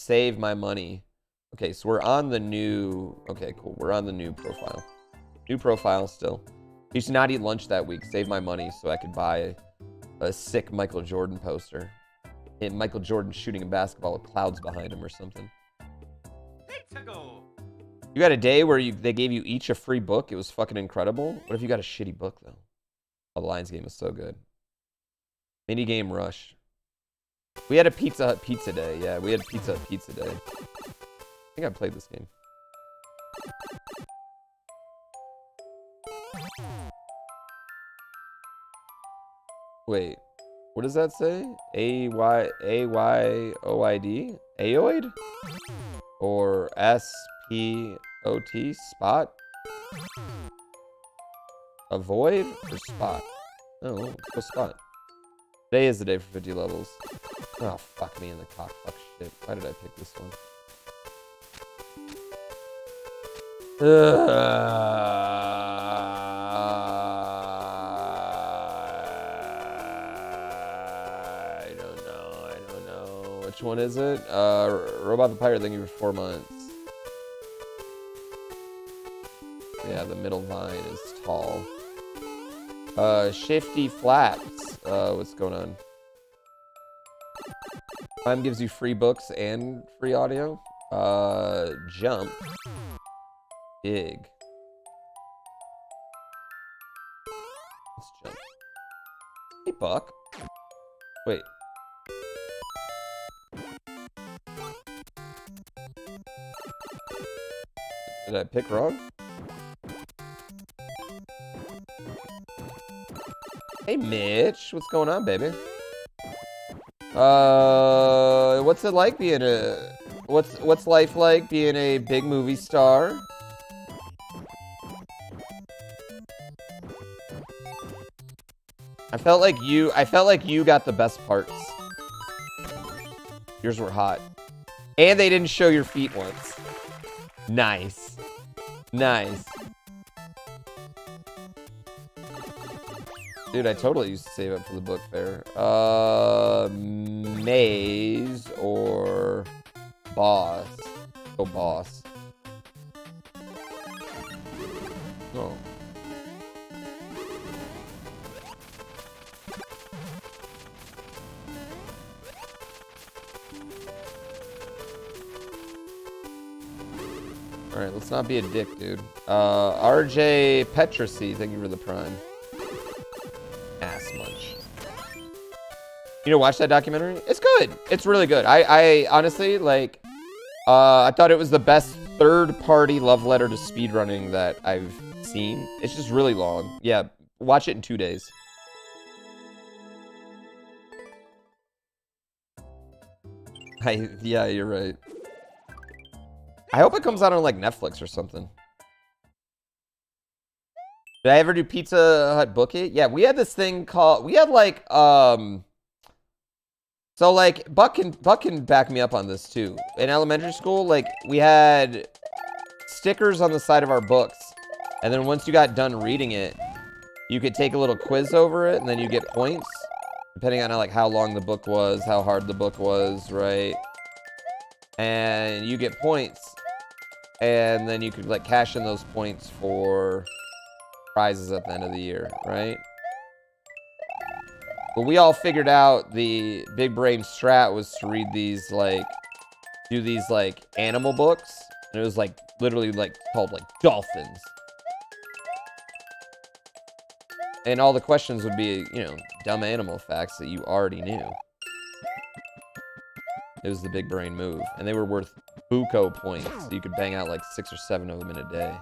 Save my money. Okay, so we're on the new... Okay, cool. We're on the new profile. New profile still. Used to not eat lunch that week. Save my money so I could buy a sick Michael Jordan poster. And Michael Jordan shooting a basketball with clouds behind him or something. You got a day where they gave you each a free book. It was fucking incredible. What if you got a shitty book, though? Oh, the Lions game is so good. Mini game rush. We had a Pizza Hut pizza day. Yeah, we had Pizza Hut pizza day. I think I played this game. Wait, what does that say? A-Y-O-I-D? Aoid? Or S-P-O-T? Spot? Avoid? Or spot? Oh, let's go spot. Today is the day for 50 levels. Oh, fuck me in the cock. Fuck shit. Why did I pick this one? I don't know. Which one is it? Robot the Pirate, thank you for 4 months. Yeah, the middle vine is tall. Shifty Flaps. What's going on? Prime gives you free books and free audio. Jump. Big. Let's jump. Hey, Buck. Wait. Did I pick wrong? Hey, Mitch. What's going on, baby? What's it like being a... What's life like being a big movie star? I felt like you got the best parts. Yours were hot. And they didn't show your feet once. Nice. Nice. Dude, I totally used to save up for the book fair. Maze or boss. Oh, boss. Oh. Alright, let's not be a dick, dude. RJ Petracy, thank you for the prime. Ass munch. You know, watch that documentary? It's good. It's really good. I honestly, like, I thought it was the best third-party love letter to speedrunning that I've seen. It's just really long. Yeah, watch it in 2 days. Yeah, you're right. I hope it comes out on, like, Netflix or something. Did I ever do Pizza Hut book it? Yeah, we had this thing called... We had, like, So, like, Buck can back me up on this, too. In elementary school, like, we had stickers on the side of our books. And then once you got done reading it, you could take a little quiz over it, and then you get points. Depending on, like, how long the book was, how hard the book was, right? And you get points. And then you could, like, cash in those points for prizes at the end of the year, right? But we all figured out the big brain strat was to read these, like, do these, like, animal books. And it was, like, literally, like, called, like, dolphins. And all the questions would be, you know, dumb animal facts that you already knew. It was the big brain move. And they were worth buco points. So you could bang out, like, 6 or 7 of them in a day.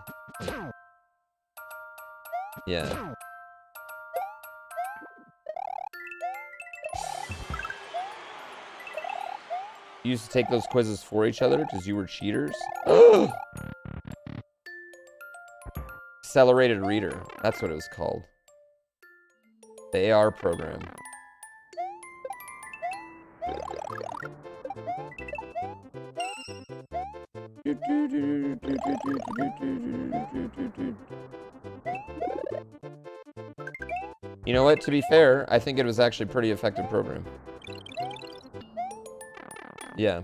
Yeah. You used to take those quizzes for each other because you were cheaters? Ugh. Accelerated Reader. That's what it was called. The AR program. You know what? To be fair, I think it was actually a pretty effective program. Yeah.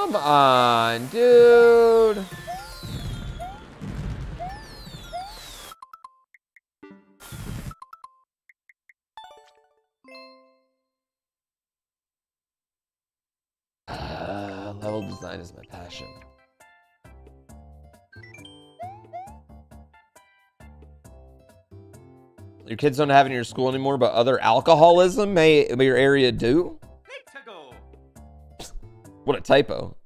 Come on, dude. Level design is my passion. Your kids don't have it in your school anymore, but other alcoholism may your area do? What a typo.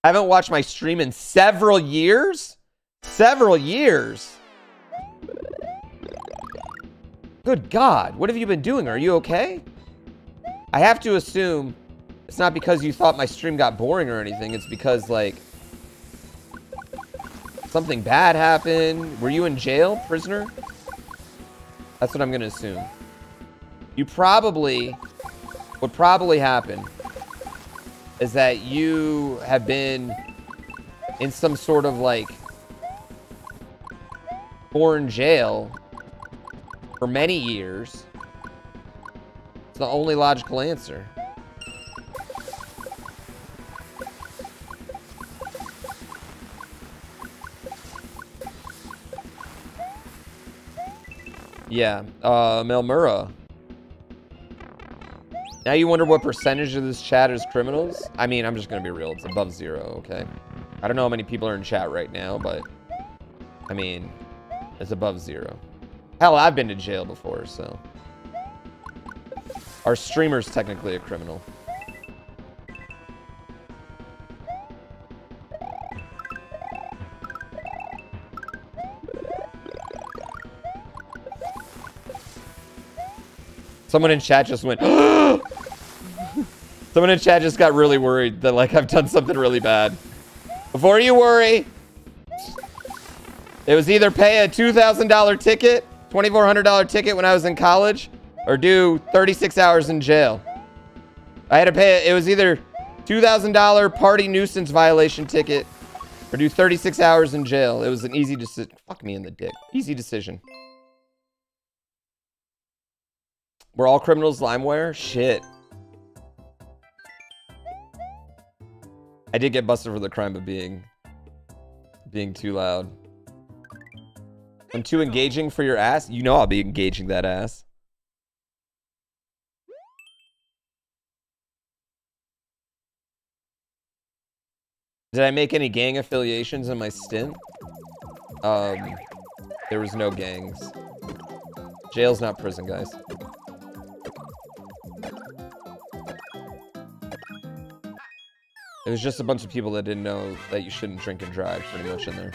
I haven't watched my stream in several years? Several years? Good God, what have you been doing? Are you okay? I have to assume it's not because you thought my stream got boring or anything. It's because, like, something bad happened. Were you in jail, prisoner? That's what I'm going to assume. You probably, what probably happened is that you have been in some sort of, like, foreign jail for many years. It's the only logical answer. Yeah, Melmura. Now you wonder what percentage of this chat is criminals? I mean, I'm just gonna be real. It's above 0, okay? I don't know how many people are in chat right now, but I mean, it's above 0. Hell, I've been to jail before, so. Our streamer's technically a criminal. Someone in chat just went, someone in chat just got really worried that, like, I've done something really bad. Before you worry, it was either pay a $2,000 ticket, $2,400 ticket when I was in college, or do 36 hours in jail. I had to pay, it was either $2,000 party nuisance violation ticket, or do 36 hours in jail. It was an easy decision. Fuck me in the dick. Easy decision. We're all criminals, LimeWire? Shit. I did get busted for the crime of being too loud. I'm too engaging for your ass? You know I'll be engaging that ass. Did I make any gang affiliations in my stint? There was no gangs. Jail's not prison, guys. It was just a bunch of people that didn't know that you shouldn't drink and drive pretty much in there.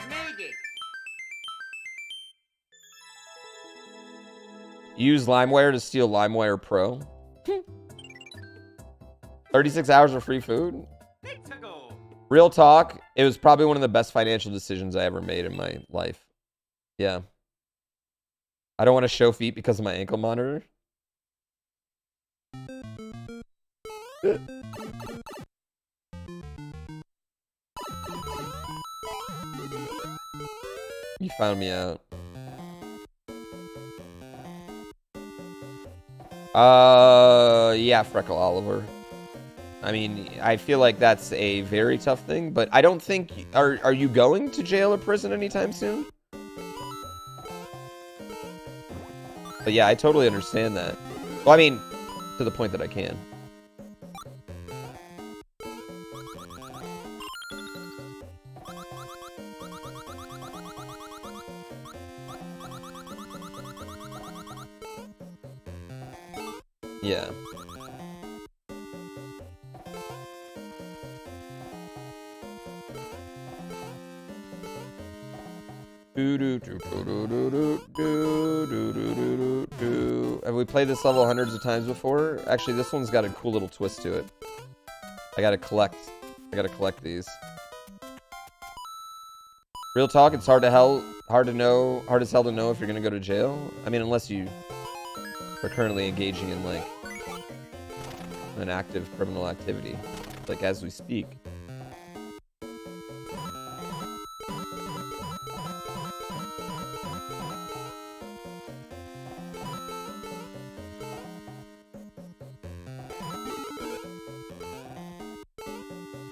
Use LimeWire to steal LimeWire Pro. 36 hours of free food? Real talk, it was probably one of the best financial decisions I ever made in my life. Yeah. I don't want to show feet because of my ankle monitor. You found me out. Yeah, Freckle Oliver. I mean, I feel like that's a very tough thing, but I don't think... Are you going to jail or prison anytime soon? But yeah, I totally understand that. Well, I mean, to the point that I can. Yeah. Have we played this level hundreds of times before? Actually, this one's got a cool little twist to it. I gotta collect these. Real talk, it's hard as hell to know if you're gonna go to jail. I mean, unless you are currently engaging in, like, an active criminal activity, like as we speak.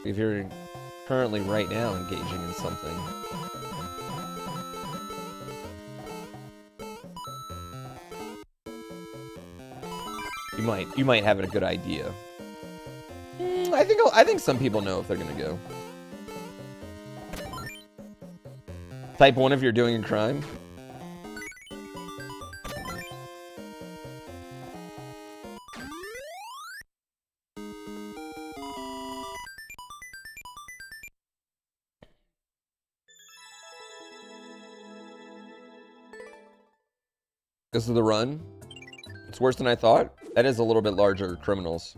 If you're currently right now engaging in something. You might have a good idea. I think some people know if they're gonna go. Type 1 if you're doing a crime. This is the run. It's worse than I thought. That is a little bit larger criminals.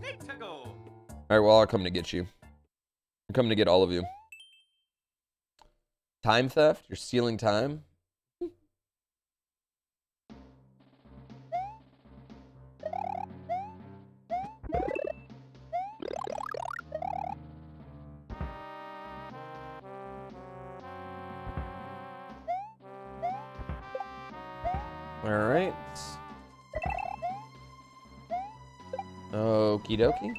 Alright, well, I'll come to get you. I'm coming to get all of you. Time theft? You're stealing time? Alright. Okie dokie.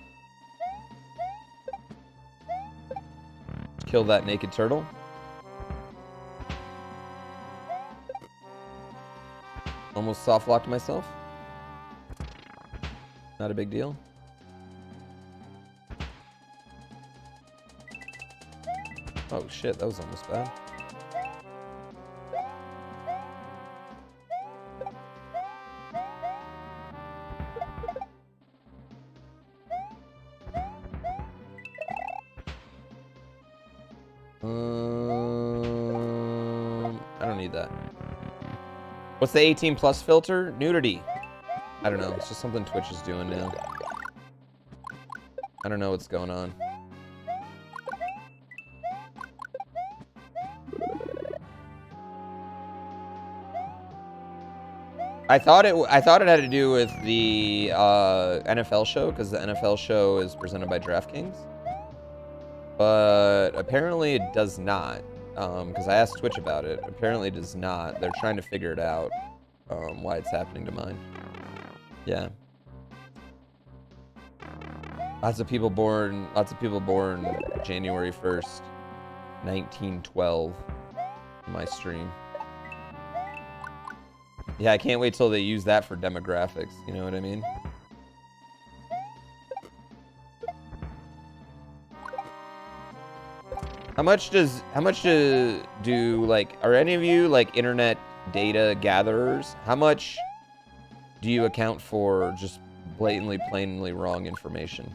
Kill that naked turtle. Almost soft locked myself. Not a big deal. Oh shit, that was almost bad. I don't need that. What's the 18 plus filter? Nudity. I don't know. It's just something Twitch is doing now. I don't know what's going on. I thought it had to do with the NFL show, because the NFL show is presented by DraftKings. But apparently it does not. Because I asked Twitch about it. Apparently it does not. They're trying to figure it out. Why it's happening to mine. Yeah. Lots of people born January 1st, 1912 in my stream. Yeah, I can't wait till they use that for demographics. You know what I mean? How much do like, are any of you like internet data gatherers? How much do you account for just blatantly, plainly wrong information?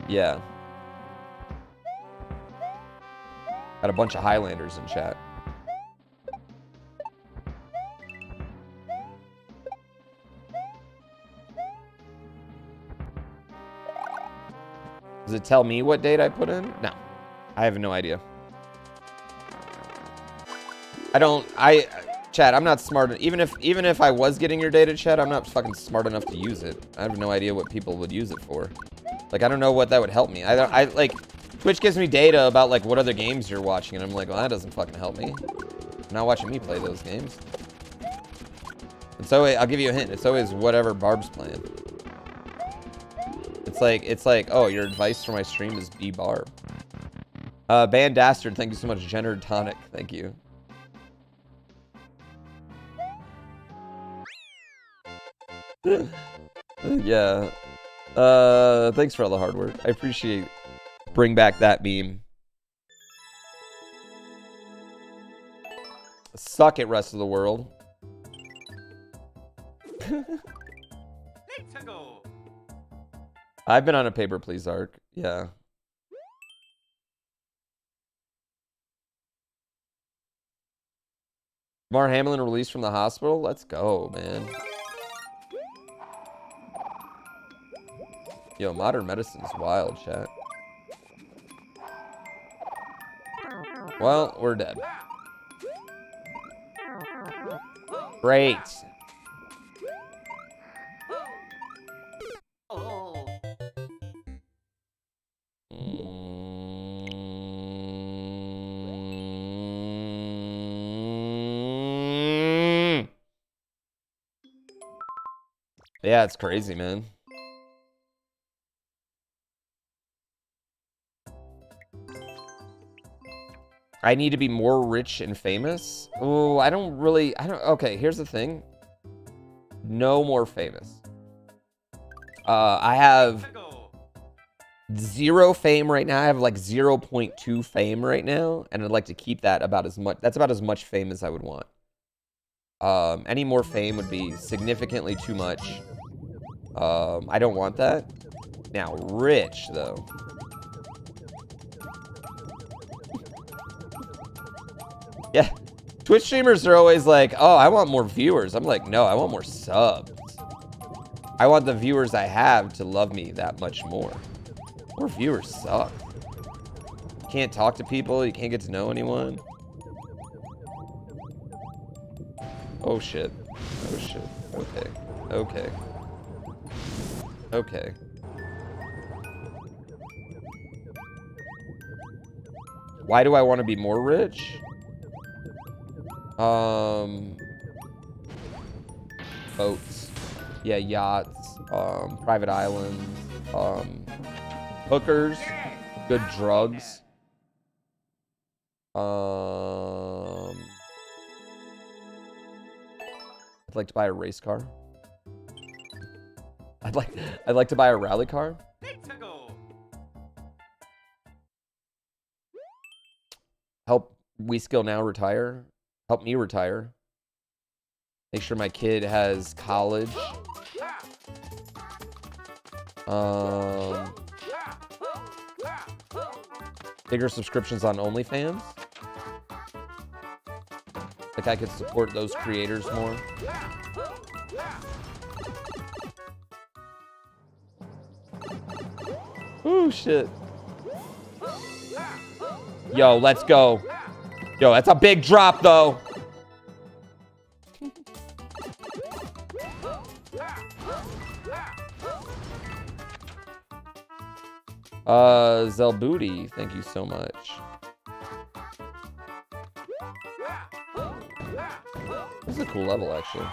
Yeah. Got a bunch of Highlanders in chat. Does it tell me what date I put in? No. I have no idea. Chat, I'm not smart. Even if I was getting your data, chat, I'm not fucking smart enough to use it. I have no idea what people would use it for. Like, I don't know what that would help me. Like, Twitch gives me data about, like, what other games you're watching, and I'm like, well, that doesn't fucking help me. You're not watching me play those games. And so, I'll give you a hint. It's always whatever Barb's playing. It's like, oh, your advice for my stream is be Barb. Band Dastard, thank you so much. Jenner Tonic, thank you. Yeah. Thanks for all the hard work. I appreciate it. Bring back that meme. Suck it, rest of the world. I've been on a paper please arc. Yeah. Mar Hamlin released from the hospital? Let's go, man. Yo, modern medicine's wild, chat. Well, we're dead. Great. Yeah, it's crazy, man. I need to be more rich and famous. Oh, I don't. Okay, here's the thing. No more famous. I have 0 fame right now. I have like 0.2 fame right now, and I'd like to keep that about as much. That's about as much fame as I would want. Any more fame would be significantly too much. I don't want that. Now, rich though. Yeah, Twitch streamers are always like, oh, I want more viewers. I'm like, no, I want more subs. I want the viewers I have to love me that much more. More viewers suck. You can't talk to people. You can't get to know anyone. Oh, shit. Oh, shit. Okay. Okay. Okay. Why do I want to be more rich? Boats. Yeah, yachts. Private islands. Hookers. Good drugs. I'd like to buy a race car. I'd like to buy a rally car. Help WeSkill now retire. Help me retire. Make sure my kid has college. Bigger subscriptions on OnlyFans. Like I could support those creators more. Oh shit. Yo, let's go. Yo, that's a big drop though. Zelbooty, thank you so much. This is a cool level, actually.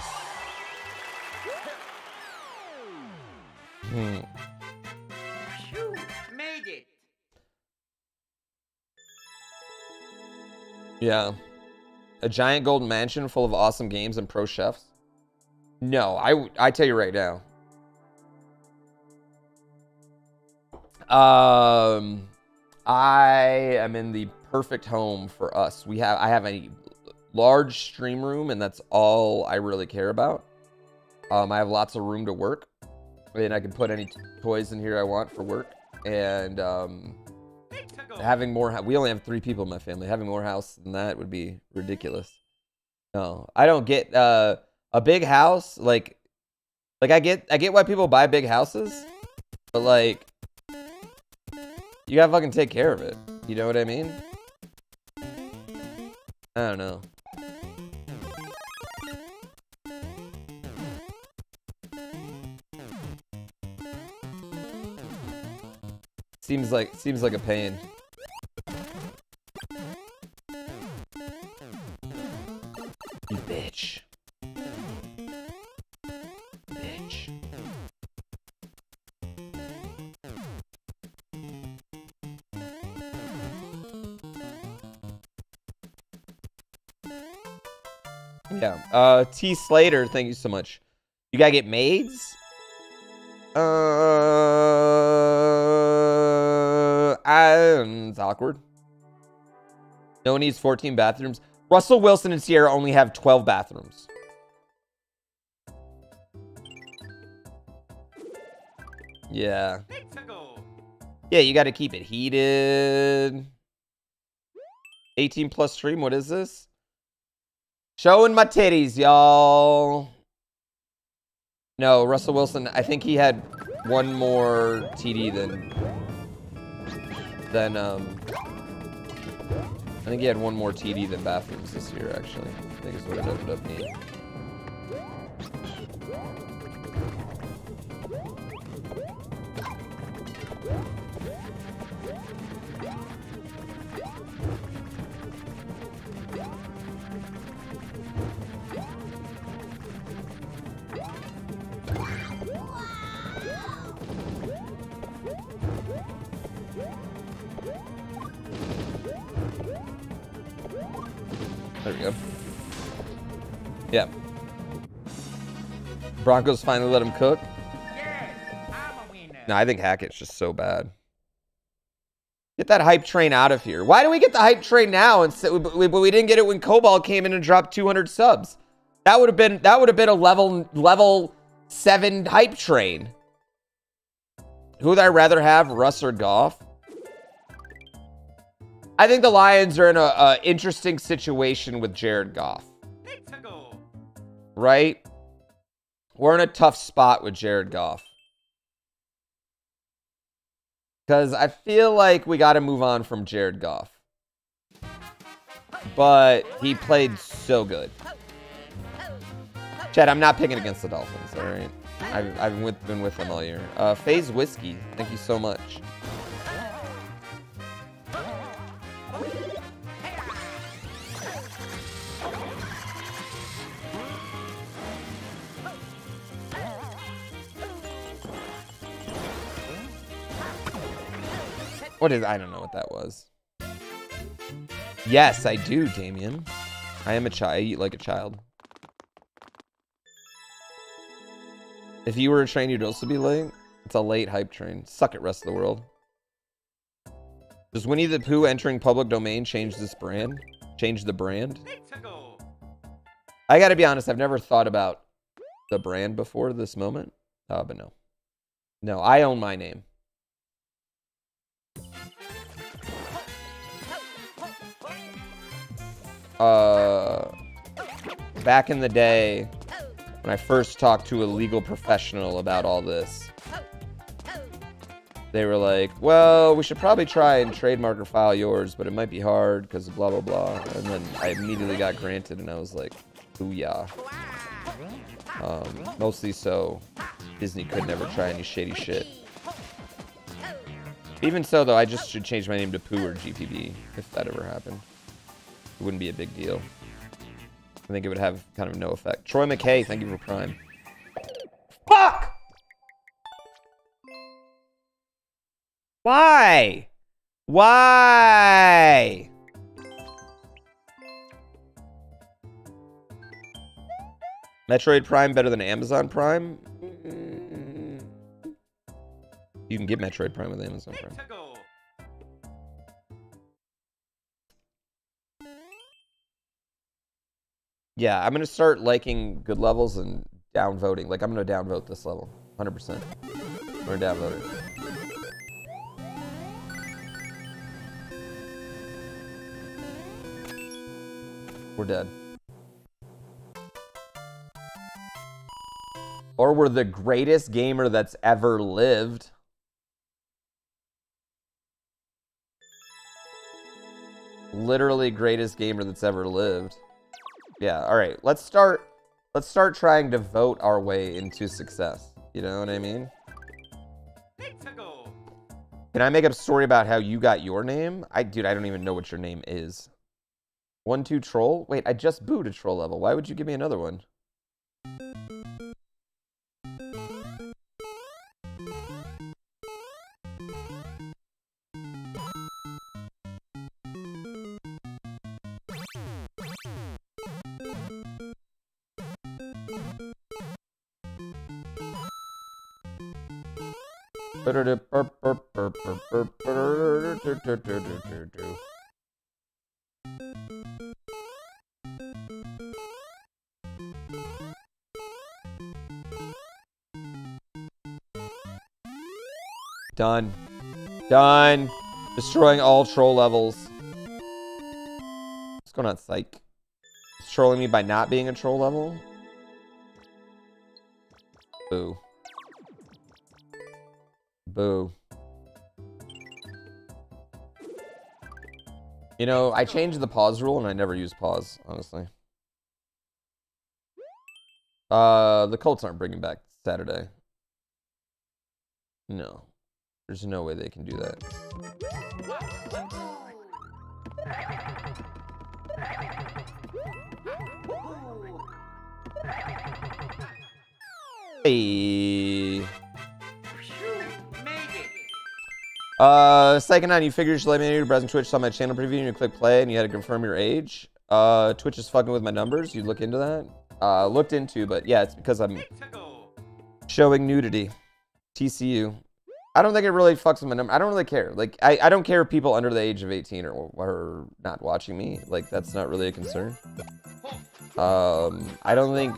You made it. Yeah. A giant golden mansion full of awesome games and pro chefs? No, I tell you right now. I am in the perfect home for us. I have a large stream room, and that's all I really care about. I have lots of room to work, and I can put any toys in here I want for work. And having more, we only have 3 people in my family. Having more house than that would be ridiculous. No, I don't get a big house. Like I get why people buy big houses, but like, you gotta fucking take care of it. You know what I mean? I don't know. Seems like a pain. You bitch. Bitch. Yeah. T Slater, thank you so much. You gotta get maids? It's awkward. No one needs 14 bathrooms. Russell Wilson and Sierra only have 12 bathrooms. Yeah. Yeah, you gotta keep it heated. 18 plus stream, what is this? Showing my titties, y'all. No, Russell Wilson, I think he had one more TD than I think he had one more TD than bathrooms this year, actually. I think is what it ended up being. There we go. Yeah. Broncos finally let him cook. No, I think Hackett's just so bad. Get that hype train out of here. Why do we get the hype train now? But we didn't get it when Cobalt came in and dropped 200 subs. That would have been a level 7 hype train. Who would I rather have, Russ or Goff? I think the Lions are in a interesting situation with Jared Goff. Right? We're in a tough spot with Jared Goff. Because I feel like we got to move on from Jared Goff. But he played so good. Chad, I'm not picking against the Dolphins, all right? I've been with them all year. FaZe Whiskey, thank you so much. What is, I don't know what that was. Yes, I do, Damien. I am a child. I eat like a child. If you were a train, you'd also be late. It's a late hype train. Suck it, rest of the world. Does Winnie the Pooh entering public domain change this brand? Change the brand? I gotta be honest, I've never thought about the brand before this moment. But no. No, I own my name. Back in the day, when I first talked to a legal professional about all this, they were like, well, we should probably try and trademark or file yours, but it might be hard because blah, blah, blah. And then I immediately got granted, and I was like, booyah. Mostly so Disney could never try any shady shit. Even so, though, I just should change my name to Pooh or GPB if that ever happened. It wouldn't be a big deal. I think it would have kind of no effect. Troy McKay, thank you for Prime. Fuck! Why? Why? Metroid Prime better than Amazon Prime? You can get Metroid Prime with Amazon Prime. Yeah, I'm gonna start liking good levels and downvoting. Like, I'm gonna downvote this level, 100%. I'm gonna downvote it. We're dead. Or we're the greatest gamer that's ever lived. Literally greatest gamer that's ever lived. Yeah, all right. Let's start trying to vote our way into success. You know what I mean? Can I make up a story about how you got your name? Dude, I don't even know what your name is. 1-2 troll? Wait, I just booed a troll level. Why would you give me another one? Done. Done. Destroying all troll levels. What's going on, Psych? It's trolling me by not being a troll level? Boo. Boo. You know, I changed the pause rule and I never use pause, honestly. The Colts aren't bringing back Saturday. No. There's no way they can do that. Hey. Second on, you figured you should let me know you're browsing Twitch, saw my channel preview, and you click play, and you had to confirm your age. Twitch is fucking with my numbers. You look into that? Looked into, but yeah, it's because I'm showing nudity. TCU. I don't think it really fucks with my number. I don't really care. Like, I don't care if people under the age of 18 are not watching me. Like, that's not really a concern. I don't think...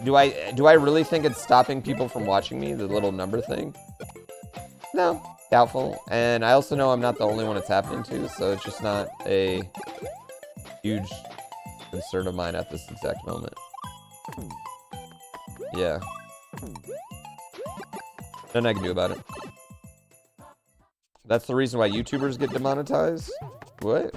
Do I really think it's stopping people from watching me, the little number thing? No. Doubtful. And I also know I'm not the only one it's happening to, so it's just not a huge concern of mine at this exact moment. Yeah. Nothing I can do about it. That's the reason why YouTubers get demonetized? What?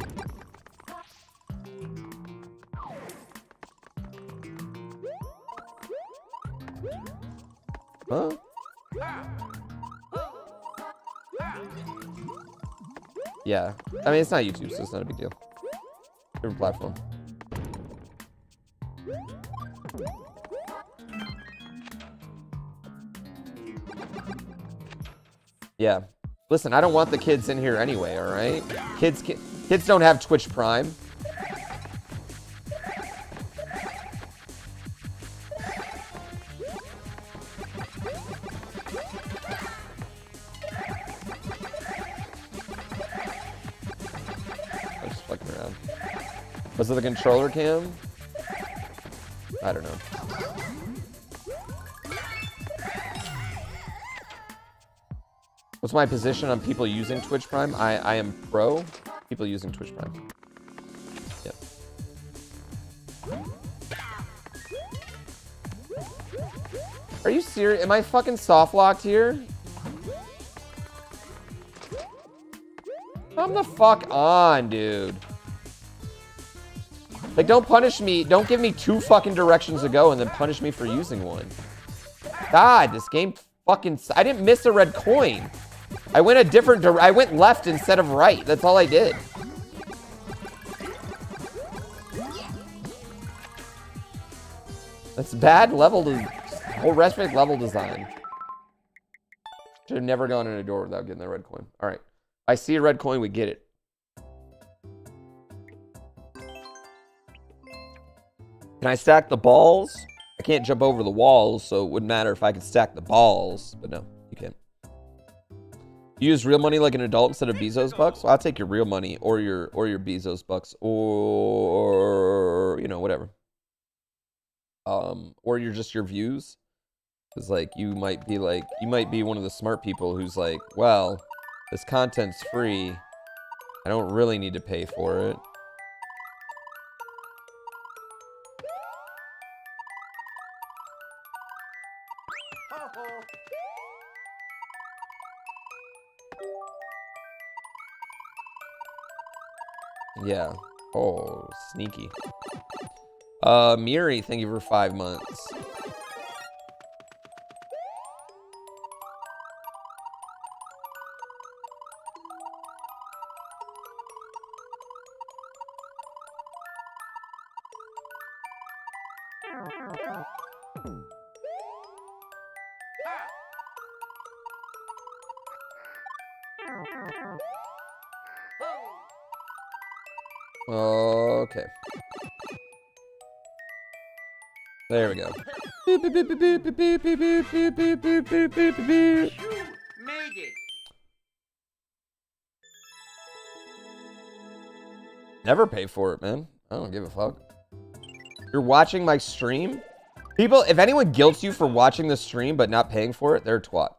Huh? Yeah. I mean, it's not YouTube, so it's not a big deal. Different platform. Yeah. Listen, I don't want the kids in here anyway, all right? Kids don't have Twitch Prime. I'm just fucking around. Was it the controller cam? I don't know. What's my position on people using Twitch Prime? I am pro people using Twitch Prime. Yep. Are you serious? Am I fucking soft locked here? Come the fuck on, dude. Like, don't punish me. Don't give me 2 fucking directions to go and then punish me for using one. God, this game fucking... I didn't miss a red coin. I went a different I went left instead of right. That's all I did. That's bad whole respect level design. Should have never gone in a door without getting the red coin. All right. I see a red coin, we get it. Can I stack the balls? I can't jump over the walls, so it wouldn't matter if I could stack the balls, but no, you can't. You use real money like an adult instead of Bezos bucks? Well, I'll take your real money or your Bezos bucks or you know, whatever. Or your views. Cause like you might be one of the smart people who's like, well, this content's free. I don't really need to pay for it. Yeah. Oh, sneaky. Miri, thank you for 5 months. Okay. There we go. Made it. Never pay for it, man. I don't give a fuck. You're watching my stream? People, if anyone guilts you for watching the stream but not paying for it, they're a twat.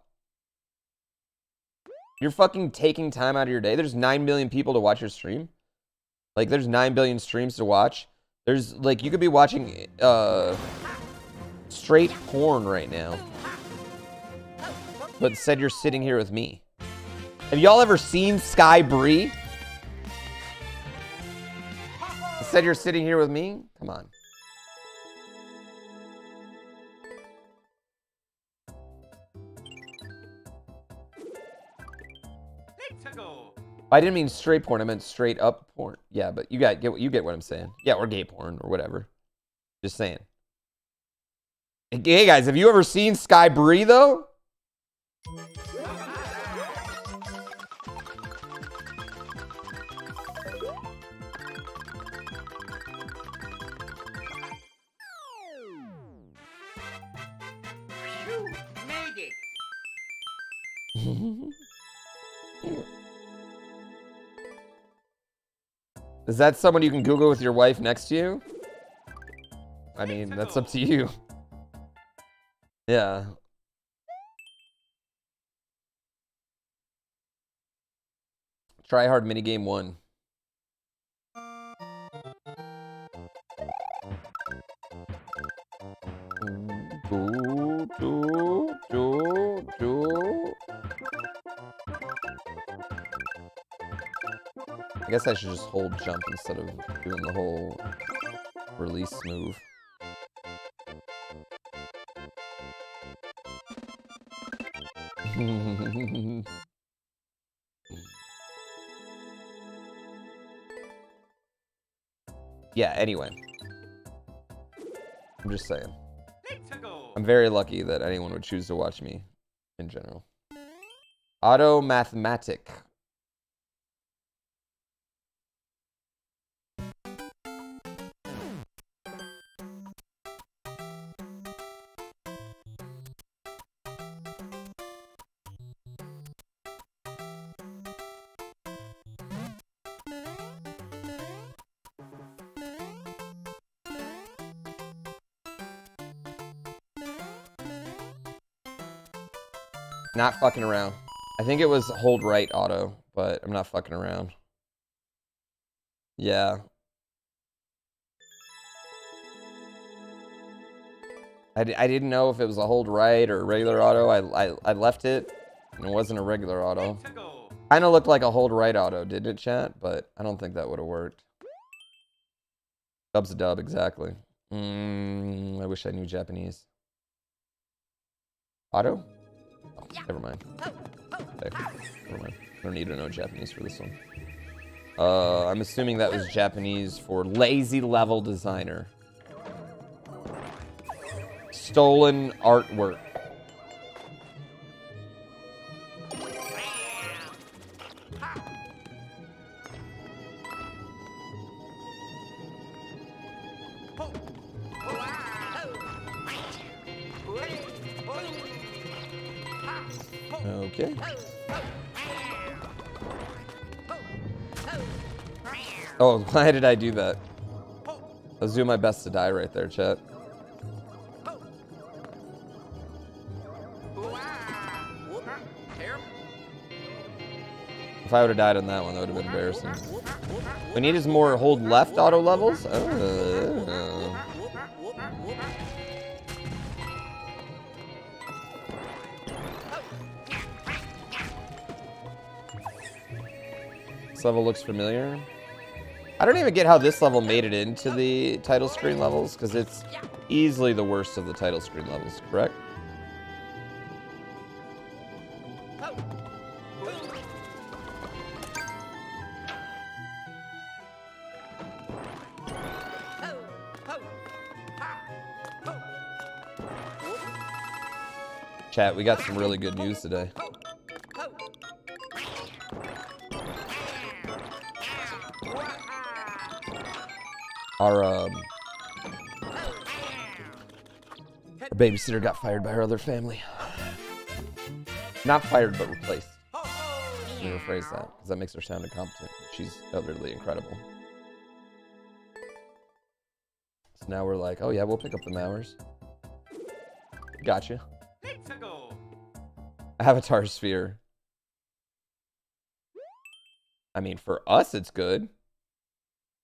You're fucking taking time out of your day. There's 9 million people to watch your stream. Like, there's 9 billion streams to watch. There's, like, you could be watching, straight porn right now. But instead you're sitting here with me. Have y'all ever seen Sky Bree? Instead you're sitting here with me? Come on. I didn't mean straight porn. I meant straight up porn. Yeah, but you get what I'm saying. Yeah, or gay porn or whatever. Just saying. Hey guys, have you ever seen Sky Bree though? You made it. Is that someone you can Google with your wife next to you? I mean, that's up to you. Yeah. Try hard minigame 1. I guess I should just hold jump instead of doing the whole release move. Yeah, anyway. I'm just saying. I'm very lucky that anyone would choose to watch me in general. Auto Mathematic. Not fucking around. I think it was hold right auto, but I'm not fucking around. Yeah. I didn't know if it was a hold right or a regular auto. I left it, and it wasn't a regular auto. Kind of looked like a hold right auto, didn't it, chat? But I don't think that would have worked. Dub's a dub, exactly. I wish I knew Japanese. Auto? Oh, never mind. Okay, never mind. I don't need to know Japanese for this one. I'm assuming that was Japanese for lazy level designer. Stolen artwork. Okay. Oh, why did I do that? I was doing my best to die right there, chat. If I would have died on that one, that would have been embarrassing. We need is more hold left auto levels? Oh. This level looks familiar. I don't even get how this level made it into the title screen levels, because it's easily the worst of the title screen levels, correct? Chat, we got some really good news today. Our babysitter got fired by her other family. Not fired, but replaced. Let me rephrase that, because that makes her sound incompetent. She's utterly incredible. So now we're like, oh yeah, we'll pick up the hours. Gotcha. Avatar sphere. I mean, for us, it's good.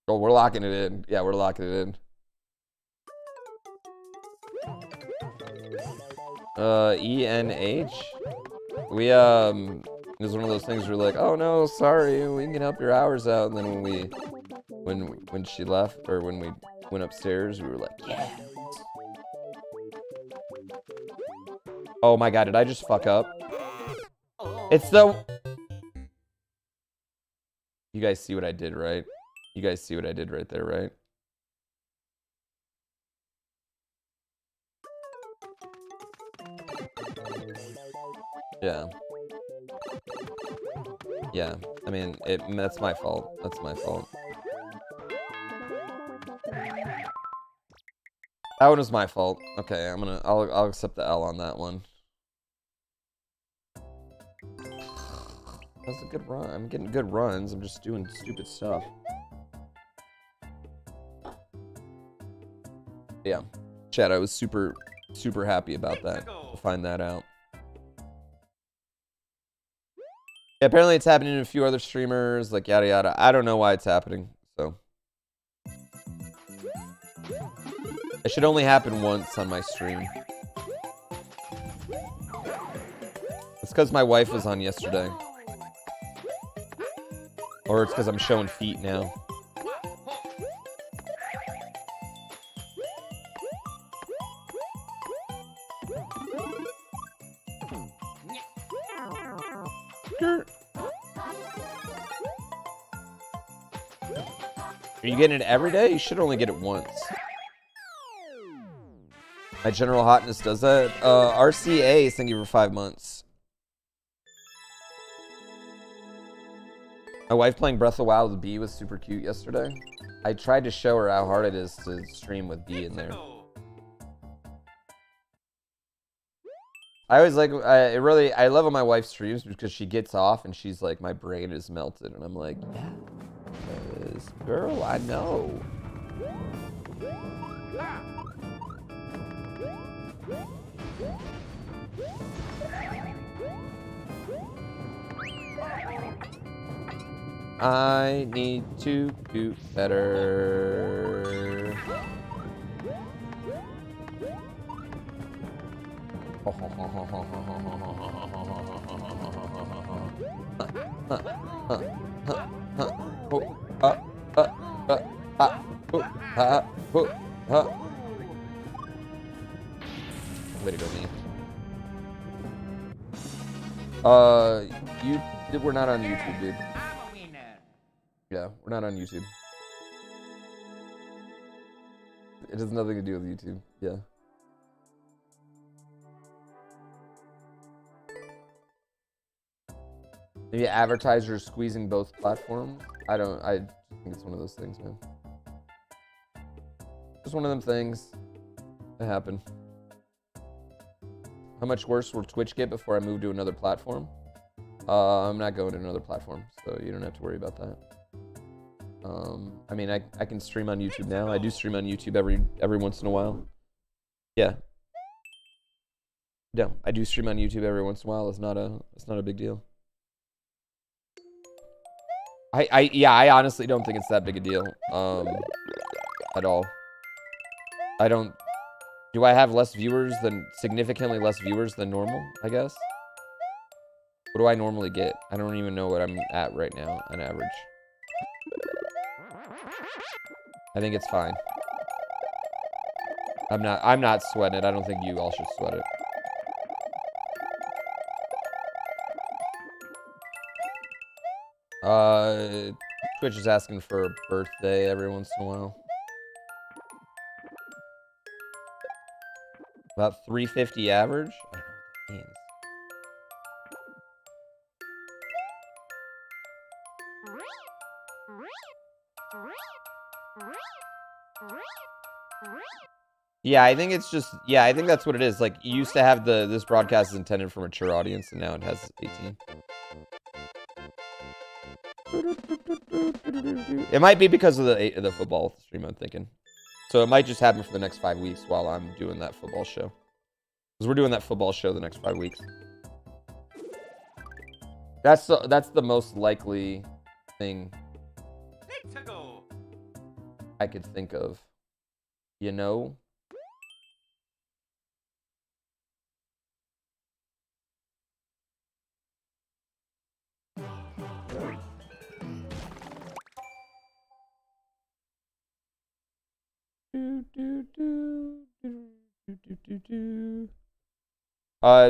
Oh, we're locking it in. Yeah, we're locking it in. ENH. We, it was one of those things where we're like, oh no, sorry, we can help your hours out. And then when she left, or when we went upstairs, we were like, yeah. Oh my god, did I just fuck up? It's the... You guys see what I did, right? You guys see what I did right there, right? Yeah. Yeah, I mean, that's my fault. That's my fault. That one was my fault. Okay, I'll accept the L on that one. That's a good run. I'm getting good runs. I'm just doing stupid stuff. Yeah. Chat, I was super happy about that. To find that out. Yeah, apparently it's happening to a few other streamers, like yada yada. I don't know why it's happening, so. It should only happen once on my stream. It's because my wife was on yesterday. Or it's because I'm showing feet now. Are you getting it every day? You should only get it once. My general hotness does that. RCA, thank you for 5 months. My wife playing Breath of the Wild with B was super cute yesterday. I tried to show her how hard it is to stream with B in there. I always like, I love when my wife streams because she gets off and she's like, my brain is melted. And I'm like, yeah, girl, I know. I need to do better. Way to go, me. We're not on YouTube, dude. Yeah, we're not on YouTube. It has nothing to do with YouTube. Yeah. Maybe advertisers squeezing both platforms. I think it's one of those things, man. Just one of them things that happen. How much worse will Twitch get before I move to another platform? I'm not going to another platform, so you don't have to worry about that. I mean, I can stream on YouTube now. I do stream on YouTube every once in a while. Yeah. Yeah, I do stream on YouTube every once in a while. It's not a big deal. I honestly don't think it's that big a deal. At all. Do I have significantly less viewers than normal, I guess? What do I normally get? I don't even know what I'm at right now on average. I think it's fine. I'm not sweating it. I don't think you all should sweat it. Twitch is asking for a birthday every once in a while. About 350 average? I don't know what that means. Yeah, I think it's just, yeah, I think that's what it is. Like, you used to have this broadcast is intended for a mature audience, and now it has 18. It might be because of the football stream, I'm thinking. So it might just happen for the next 5 weeks while I'm doing that football show. Because we're doing that football show the next 5 weeks. That's the most likely thing I could think of. You know?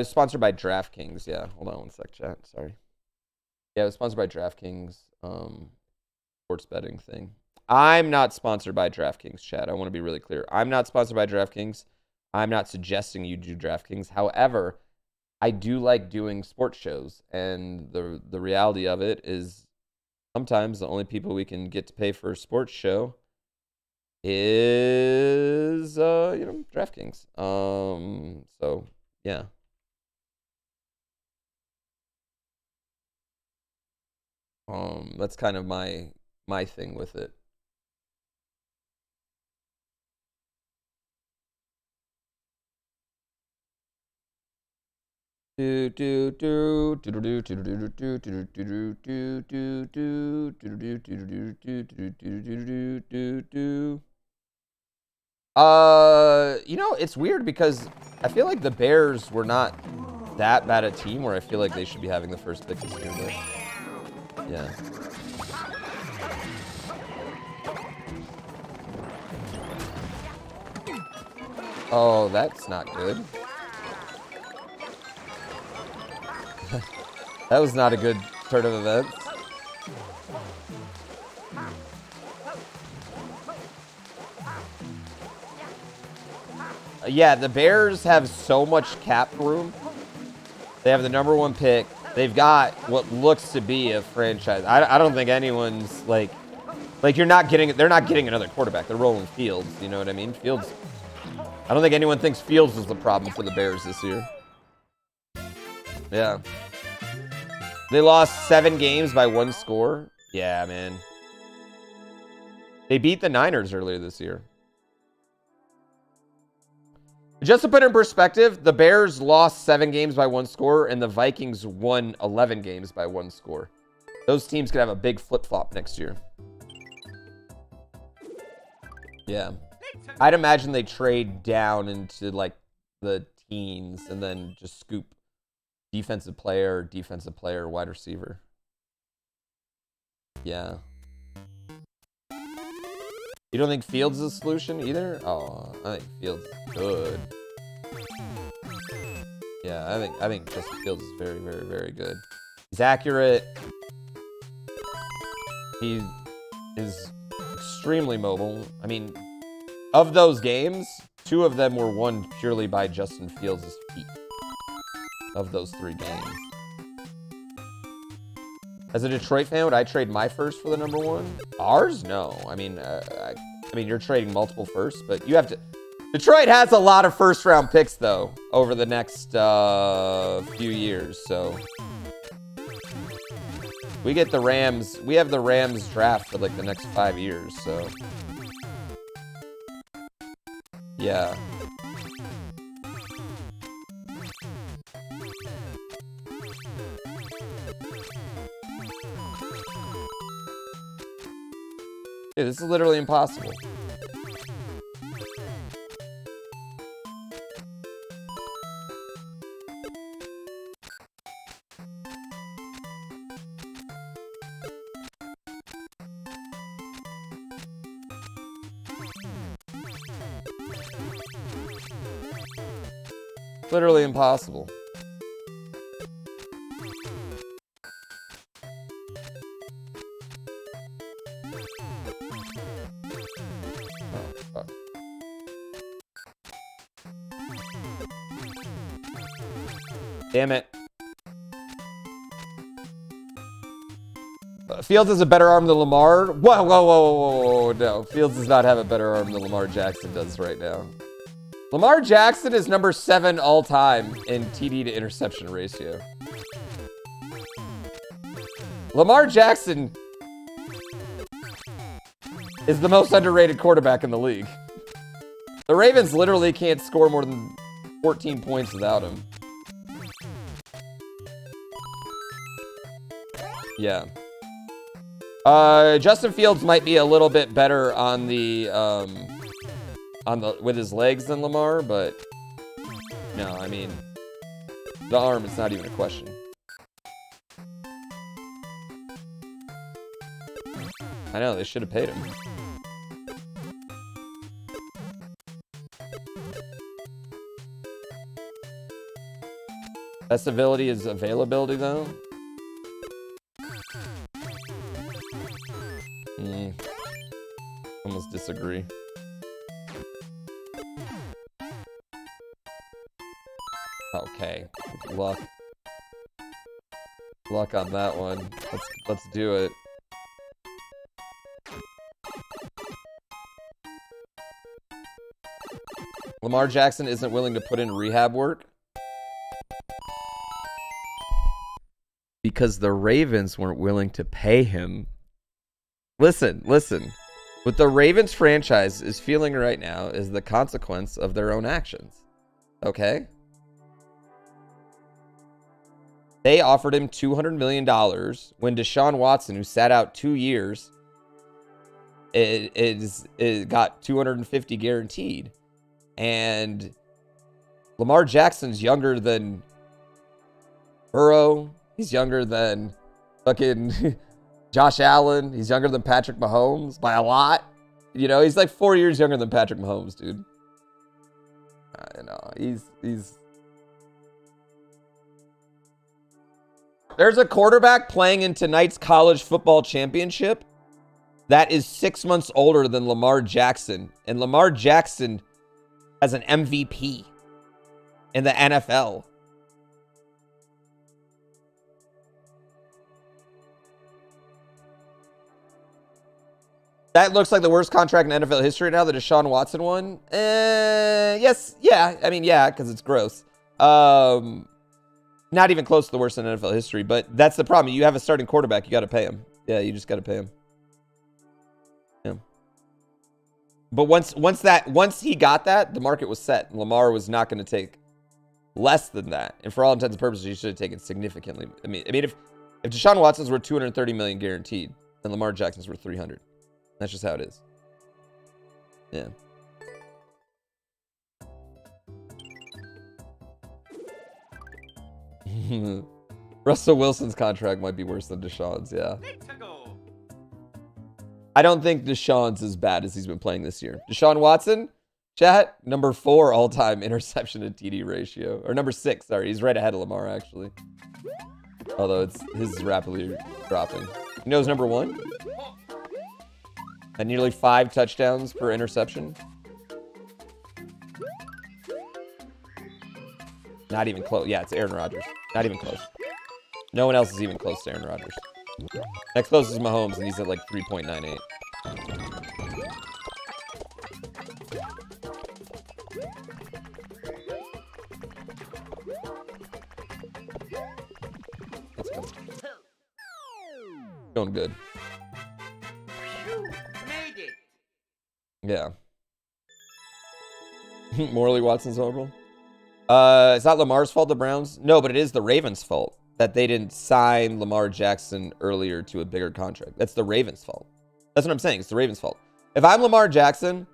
Sponsored by DraftKings. Yeah, hold on one sec, chat. Sorry. Yeah, it was sponsored by DraftKings. Sports betting thing. I'm not sponsored by DraftKings, chat. I want to be really clear. I'm not sponsored by DraftKings. I'm not suggesting you do DraftKings. However, I do like doing sports shows, and the reality of it is sometimes the only people we can get to pay for a sports show is, you know, DraftKings. So, yeah. That's kind of my thing with it. You know, it's weird because I feel like the Bears were not that bad a team where I feel like they should be having the first pick this year, but yeah. Oh, that's not good. That was not a good turn of events. Yeah, the Bears have so much cap room. They have the #1 pick. They've got what looks to be a franchise. I don't think anyone's like they're not getting another quarterback. They're rolling Fields. You know what I mean? Fields. I don't think anyone thinks Fields was the problem for the Bears this year. Yeah. They lost 7 games by 1 score. Yeah, man. They beat the Niners earlier this year. Just to put it in perspective, the Bears lost 7 games by 1 score, and the Vikings won 11 games by 1 score. Those teams could have a big flip-flop next year. Yeah. I'd imagine they trade down into, like, the teens and then just scoop defensive player, wide receiver. Yeah. You don't think Fields is a solution either? Oh, I think Fields is good. Yeah, I think Justin Fields is very, very, very good. He's accurate. He is extremely mobile. I mean, of those games, 2 of them were won purely by Justin Fields' feet. Of those 3 games. As a Detroit fan, would I trade my first for the #1? Ours? No. I mean, you're trading multiple firsts, but you have to... Detroit has a lot of first-round picks, though, over the next few years, so... We get the Rams... We have the Rams draft for, like, the next 5 years, so... Yeah. Dude, this is literally impossible. Literally impossible. Damn it. Fields has a better arm than Lamar. Whoa, whoa, whoa, whoa, whoa, no. Fields does not have a better arm than Lamar Jackson does right now. Lamar Jackson is number 7 all time in TD to interception ratio. Lamar Jackson is the most underrated quarterback in the league. The Ravens literally can't score more than 14 points without him. Yeah. Justin Fields might be a little bit better on the with his legs than Lamar, but no, I mean, the arm is not even a question. I know, they should have paid him. Best ability is availability, though. Almost disagree. Okay, luck. Luck on that one. Let's do it. Lamar Jackson isn't willing to put in rehab work because the Ravens weren't willing to pay him. Listen. What the Ravens franchise is feeling right now is the consequence of their own actions. Okay? They offered him $200 million when Deshaun Watson, who sat out 2 years, it got $250 guaranteed. And Lamar Jackson's younger than Burrow. He's younger than fucking Josh Allen. He's younger than Patrick Mahomes by a lot. You know, he's like 4 years younger than Patrick Mahomes, dude. I know. He's... There's a quarterback playing in tonight's college football championship that is 6 months older than Lamar Jackson. And Lamar Jackson has an MVP in the NFL. That looks like the worst contract in NFL history now, the Deshaun Watson one. Yes, yeah. I mean, yeah, because it's gross. Not even close to the worst in NFL history, but that's the problem. You have a starting quarterback, you got to pay him. Yeah, you just got to pay him. Yeah. But once he got that, the market was set. Lamar was not going to take less than that. And for all intents and purposes, he should have taken significantly. I mean, if Deshaun Watson's worth $230 million guaranteed, then Lamar Jackson's worth $300. That's just how it is. Yeah. Russell Wilson's contract might be worse than Deshaun's, yeah. I don't think Deshaun's as bad as he's been playing this year. Deshaun Watson, chat, number 4 all-time interception to TD ratio. Or number 6, sorry. He's right ahead of Lamar, actually. Although his is rapidly dropping. You know who's number 1? At nearly 5 touchdowns per interception. Not even close. Yeah, it's Aaron Rodgers. Not even close. No one else is even close to Aaron Rodgers. Next closest is Mahomes, and he's at like 3.98. Let's go. Going good. Made it. Yeah. Morley Watson's horrible. It's not Lamar's fault, the Browns? No, but it is the Ravens' fault that they didn't sign Lamar Jackson earlier to a bigger contract. That's the Ravens' fault. That's what I'm saying. It's the Ravens' fault. If I'm Lamar Jackson,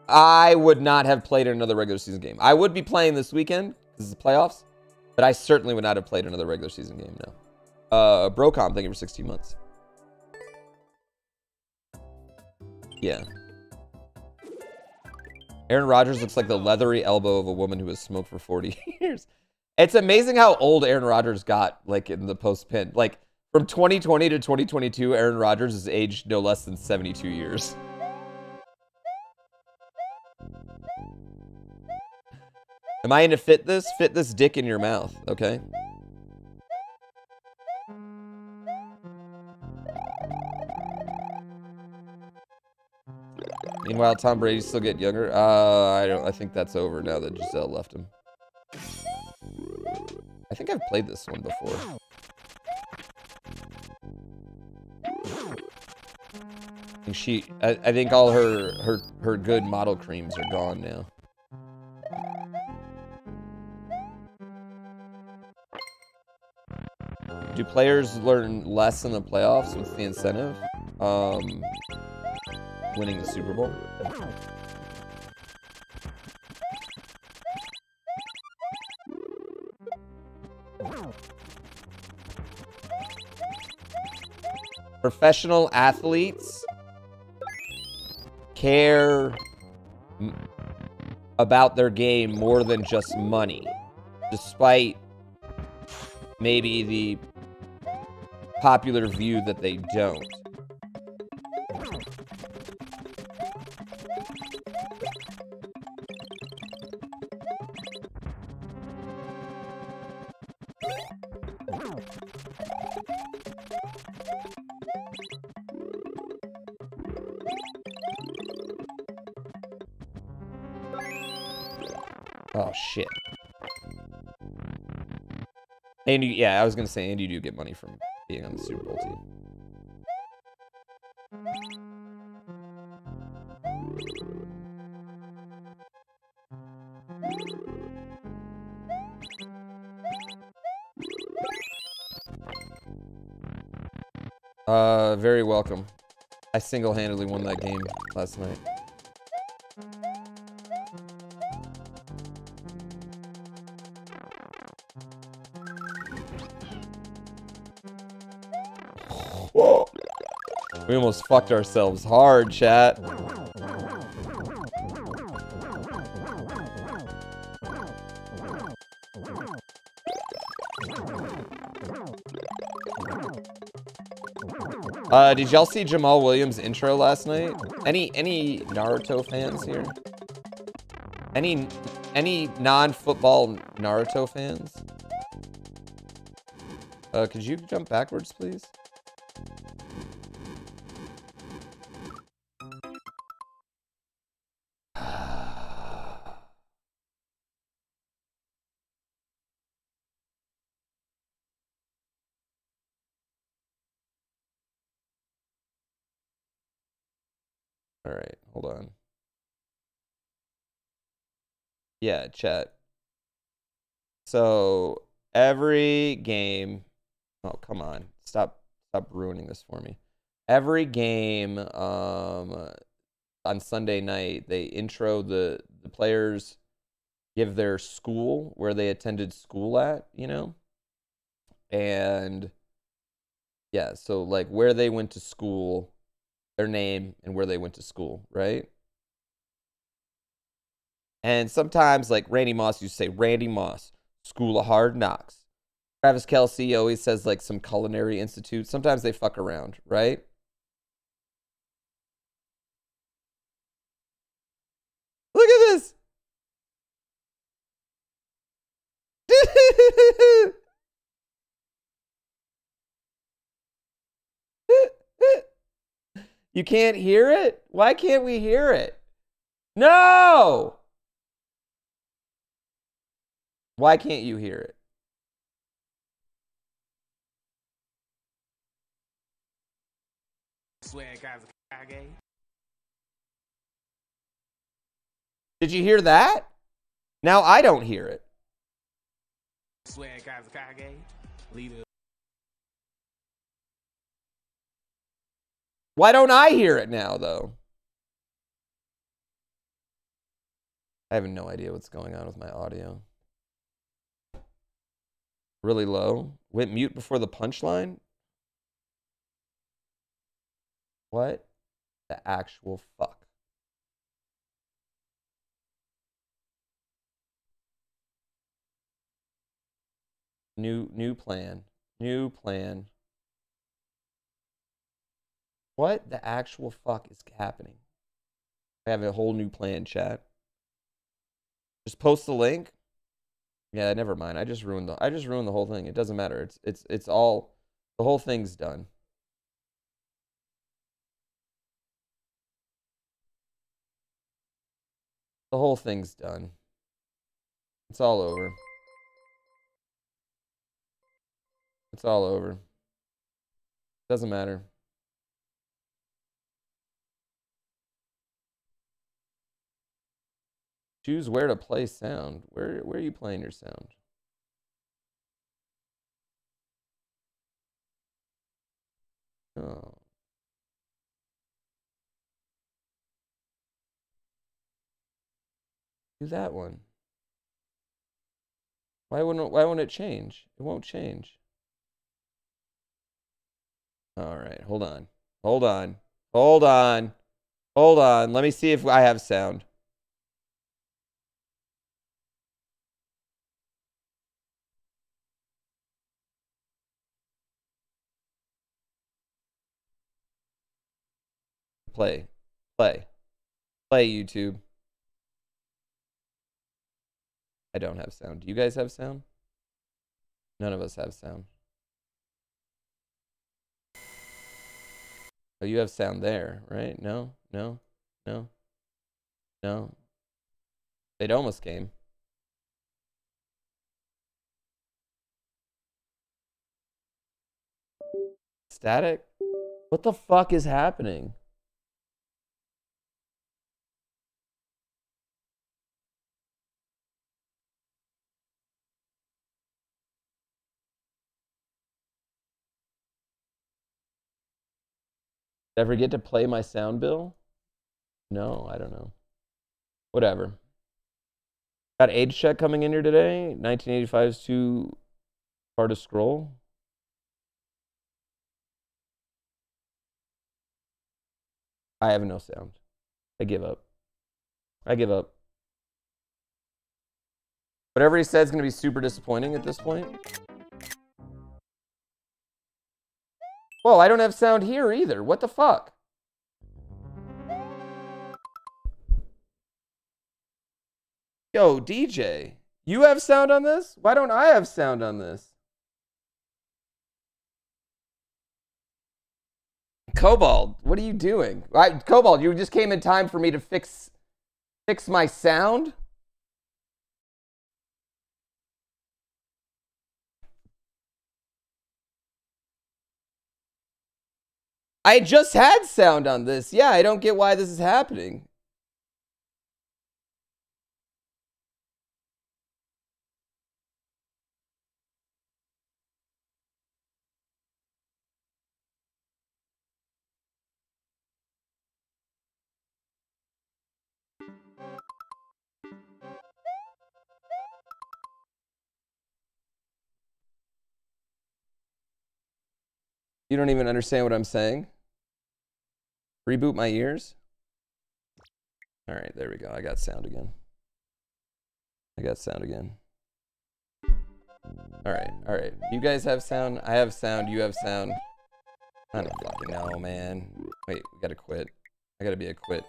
I would not have played in another regular season game. I would be playing this weekend because it's the playoffs, but I certainly would not have played another regular season game, no. Brocom, thank you for 16 months. Yeah. Aaron Rodgers looks like the leathery elbow of a woman who has smoked for 40 years. It's amazing how old Aaron Rodgers got, like, in the post-pin. Like, from 2020 to 2022, Aaron Rodgers has aged no less than 72 years. Am I into fit this? Fit this dick in your mouth, okay? Meanwhile, Tom Brady's still getting younger. I think that's over now that Giselle left him. I think I've played this one before. I think all her good model creams are gone now. Do players learn less in the playoffs? What's the incentive? Winning the Super Bowl. Professional athletes care about their game more than just money, despite maybe the popular view that they don't. Oh, shit. And you, yeah, I was going to say, and you do get money from being on the Super Bowl team. Very welcome. I single-handedly won that game last night. Whoa. We almost fucked ourselves hard, chat. Did y'all see Jamal Williams' intro last night? Any Naruto fans here? Any non-football Naruto fans? Could you jump backwards, please? All right, hold on. Yeah, chat. So every game, oh come on, stop ruining this for me. Every game on Sunday night, they intro the players, give their school where they attended school at, you know? And yeah, so like where they went to school, their name and where they went to school, right? And sometimes, like Randy Moss used to say, Randy Moss, School of Hard Knocks. Travis Kelce always says like some culinary institute. Sometimes they fuck around, right? Look at this. You can't hear it? Why can't we hear it? No! Why can't you hear it? Did you hear that? Now I don't hear it. Why don't I hear it now, though? I have no idea what's going on with my audio. Really low. Went mute before the punchline? What the actual fuck? New plan. New plan. What the actual fuck is happening? I have a whole new plan, chat. Just post the link. Yeah, never mind. I just ruined the whole thing. It doesn't matter. It's all, the whole thing's done. The whole thing's done. It's all over. It's all over. Doesn't matter. Choose where to play sound. Where are you playing your sound? Oh. Do that one. Why wouldn't it change? It won't change. All right, hold on. Hold on. Hold on. Hold on. Let me see if I have sound. Play. Play. Play, YouTube. I don't have sound. Do you guys have sound? None of us have sound. Oh, you have sound there, right? No, no, no, no. It almost came. Static? What the fuck is happening? Ever get to play my sound bill? No, I don't know. Whatever. Got age check coming in here today. 1985 is too hard to scroll. I have no sound. I give up. I give up. Whatever he says is going to be super disappointing at this point. Whoa, I don't have sound here either. What the fuck? Yo, DJ, you have sound on this? Why don't I have sound on this? Cobalt, what are you doing? Cobalt, you just came in time for me to fix my sound? I just had sound on this. Yeah, I don't get why this is happening. You don't even understand what I'm saying? Reboot my ears? All right, there we go. I got sound again. I got sound again. All right. You guys have sound. I have sound. You have sound. I don't fucking know, man. Wait, we gotta quit. I gotta be a quit.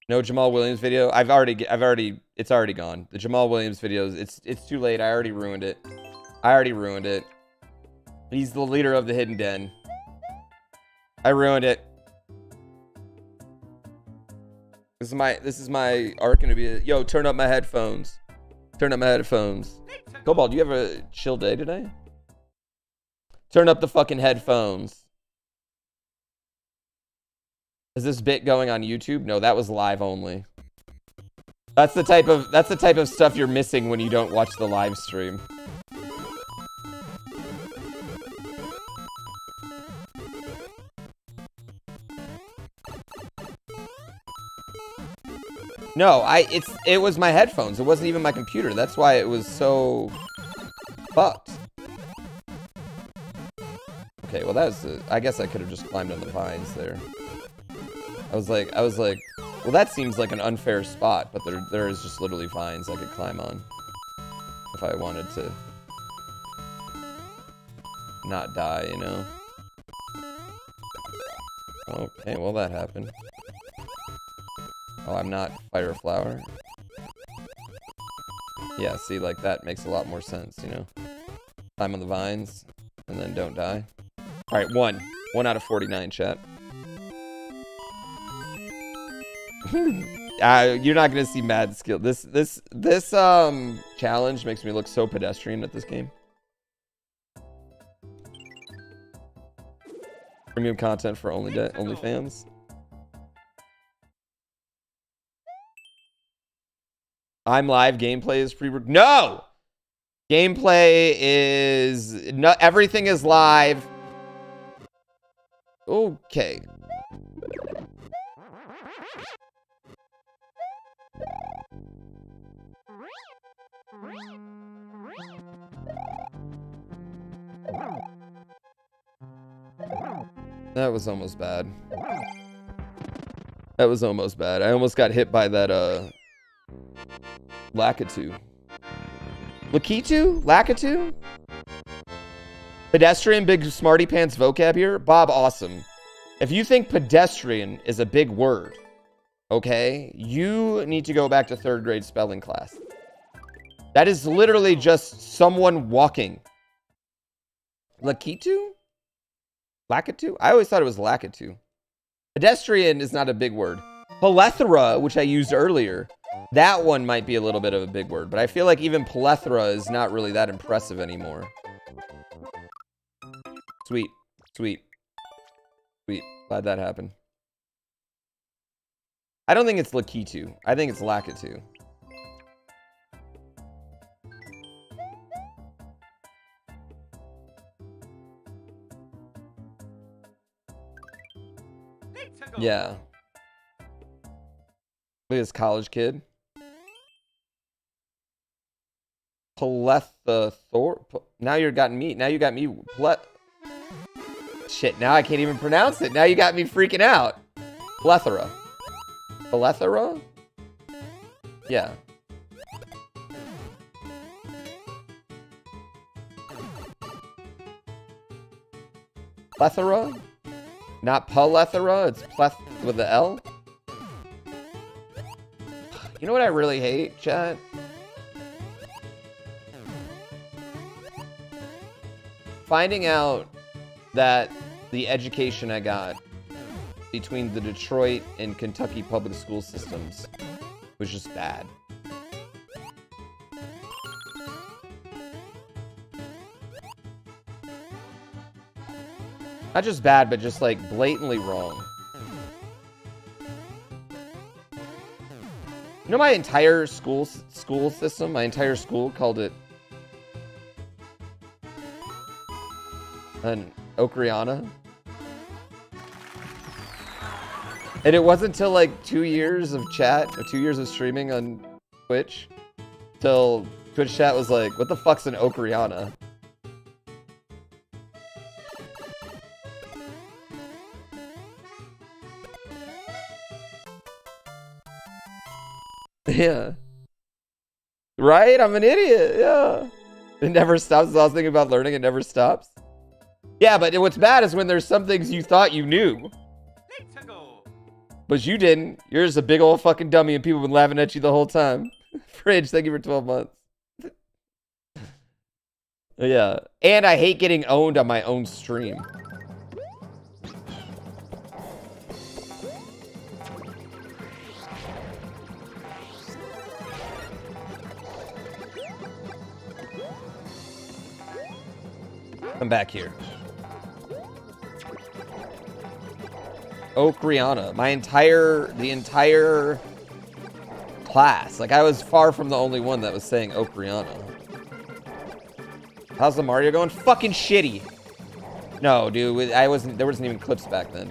No Jamal Williams video. It's already gone. The Jamal Williams videos. It's too late. I already ruined it. He's the leader of the Hidden Den. I ruined it. This is my arc gonna be yo, turn up my headphones. Turn up my headphones. Cobalt, do you have a chill day today? Turn up the fucking headphones. Is this bit going on YouTube? No, that was live only. That's the type of stuff you're missing when you don't watch the live stream. No, it was my headphones. It wasn't even my computer. That's why it was so fucked. Okay, well I guess I could have just climbed on the vines there. I was like, well, that seems like an unfair spot, but there is just literally vines I could climb on if I wanted to not die, you know? Okay, well, that happened. Oh, I'm not Fire Flower. Yeah, see, like, that makes a lot more sense, you know? Climb on the vines, and then don't die. Alright, 1. 1 out of 49, chat. You're not gonna see mad skill. This challenge makes me look so pedestrian at this game. Premium content for OnlyFans. I'm live. Gameplay is no. Gameplay is everything is live. Okay. That was almost bad. That was almost bad. I almost got hit by that Lakitu. Lakitu? Lakitu? Pedestrian, big smarty pants vocab here. Bob, awesome. If you think pedestrian is a big word, okay, you need to go back to 3rd grade spelling class. That is literally just someone walking. Lakitu? Lakitu? I always thought it was Lakitu. Pedestrian is not a big word. Plethora, which I used earlier, that one might be a little bit of a big word, but I feel like even plethora is not really that impressive anymore. Sweet. Sweet. Sweet. Glad that happened. I don't think it's Lakitu. I think it's Lakitu. Yeah. Look at this college kid. Plethor. Now you're gotten me. Now you got me. Shit, now I can't even pronounce it. Now you got me freaking out. Plethora. Plethora? Yeah. Plethora? Not plethora, it's pleth with the L. You know what I really hate, chat? Finding out that the education I got between the Detroit and Kentucky public school systems was just bad. Not just bad, but just like blatantly wrong. You know, my entire school system, my entire school called it an Ocriana. And it wasn't until like 2 years of chat, or 2 years of streaming on Twitch, till Twitch chat was like, what the fuck's an Ocriana? Yeah. Right? I'm an idiot. Yeah. It never stops. I was thinking about learning. It never stops. Yeah, but what's bad is when there's some things you thought you knew. But you didn't. You're just a big old fucking dummy and people have been laughing at you the whole time. Fridge, thank you for 12 months. Yeah. And I hate getting owned on my own stream. Come back here. Ocriana. The entire class. Like, I was far from the only one that was saying Ocriana. How's the Mario going? Fucking shitty. No, dude, there wasn't even clips back then.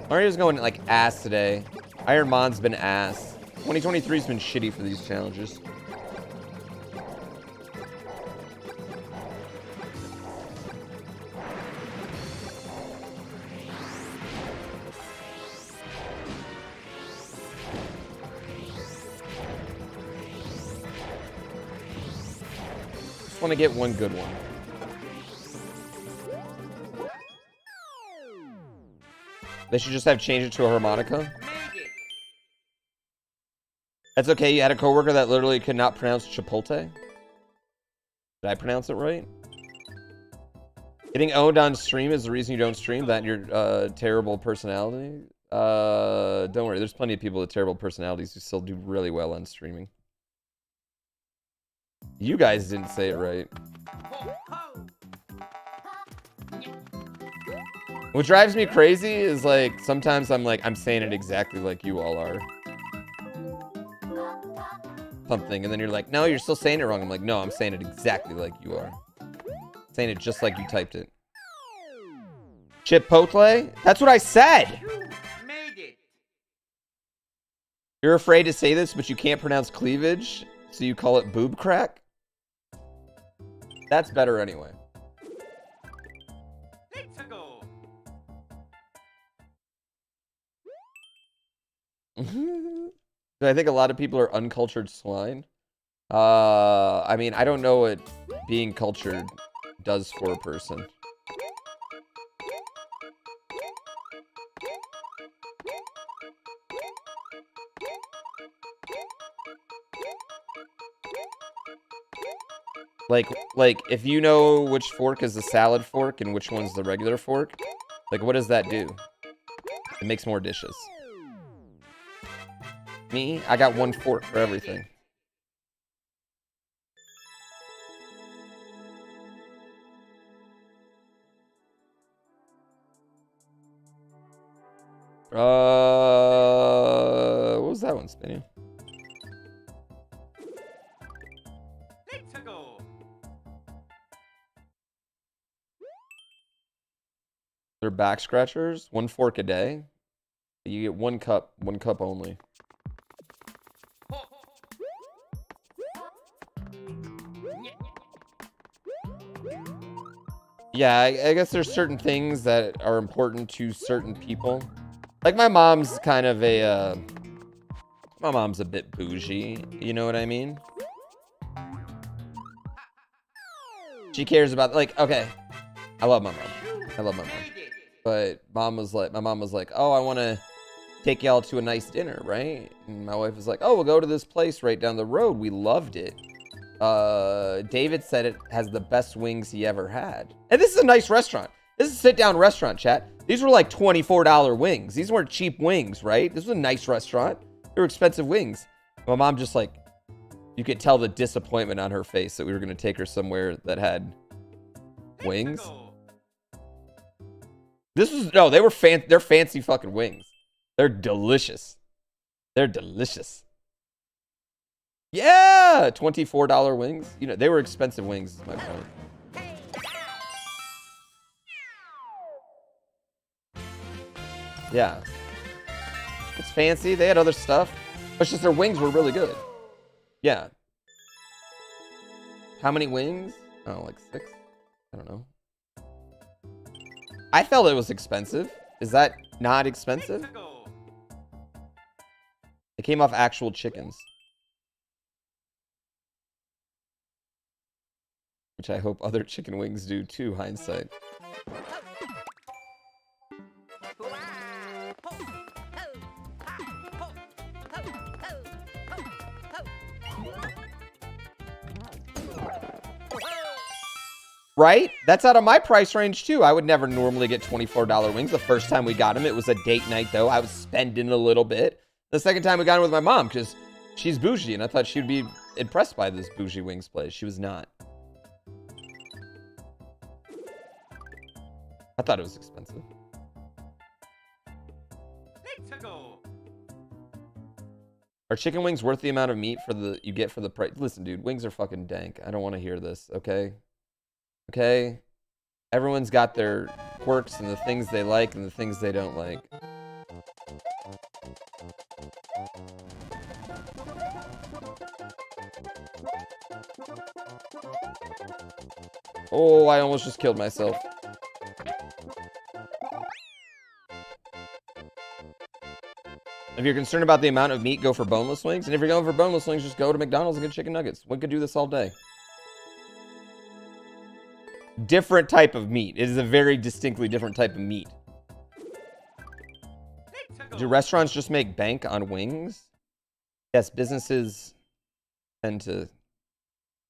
Mario's going like ass today. Iron Mon's been ass. 2023's been shitty for these challenges. Want to get one good one. They should just have changed it to a harmonica. That's okay. You had a coworker that literally could not pronounce Chipotle. Did I pronounce it right? Getting owned on stream is the reason you don't stream. That your terrible personality. Don't worry. There's plenty of people with terrible personalities who still do really well on streaming. You guys didn't say it right. What drives me crazy is like, sometimes I'm saying it exactly like you all are. Something, and then you're like, no, you're still saying it wrong. I'm like, no, I'm saying it exactly like you are. Saying it just like you typed it. Chipotle? That's what I said! You made it. You're afraid to say this, but you can't pronounce cleavage, so you call it boob crack? That's better anyway. Let's go. I think a lot of people are uncultured swine. I mean, I don't know what being cultured does for a person. Like, if you know which fork is the salad fork and which one's the regular fork, like, what does that do? It makes more dishes. Me, I got one fork for everything. What was that one, Spinny? Let's go. They're back scratchers. 1 fork a day. You get 1 cup only. Yeah, I guess there's certain things that are important to certain people. Like my mom's kind of a, my mom's a bit bougie. You know what I mean? She cares about, like, okay. I love my mom. I love my mom. But my mom was like, oh, I want to take y'all to a nice dinner, right? And my wife was like, oh, we'll go to this place right down the road. We loved it. David said it has the best wings he ever had. And this is a nice restaurant. This is a sit-down restaurant, chat. These were like $24 wings. These weren't cheap wings, right? This was a nice restaurant. They were expensive wings. My mom just like, you could tell the disappointment on her face that we were going to take her somewhere that had wings. This was, no, they're fancy fucking wings. They're delicious. They're delicious. Yeah, $24 wings. You know, they were expensive wings, is my point. Yeah. It's fancy. They had other stuff. It's just their wings were really good. Yeah. How many wings? Oh, like 6? I don't know. I felt it was expensive. Is that not expensive? It came off actual chickens. Which I hope other chicken wings do too, hindsight. Right? That's out of my price range too. I would never normally get $24 wings. The first time we got them, it was a date night though. I was spending a little bit. The second time we got them with my mom because she's bougie and I thought she'd be impressed by this bougie wings place. She was not. I thought it was expensive. Let's go. Are chicken wings worth the amount of meat you get for the price? Listen, dude, wings are fucking dank. I don't want to hear this, okay? Okay? Everyone's got their quirks and the things they like and the things they don't like. Oh, I almost just killed myself. If you're concerned about the amount of meat, go for boneless wings. And if you're going for boneless wings, just go to McDonald's and get chicken nuggets. We could do this all day. Different type of meat. It is a very distinctly different type of meat. Do restaurants just make bank on wings? Yes, businesses tend to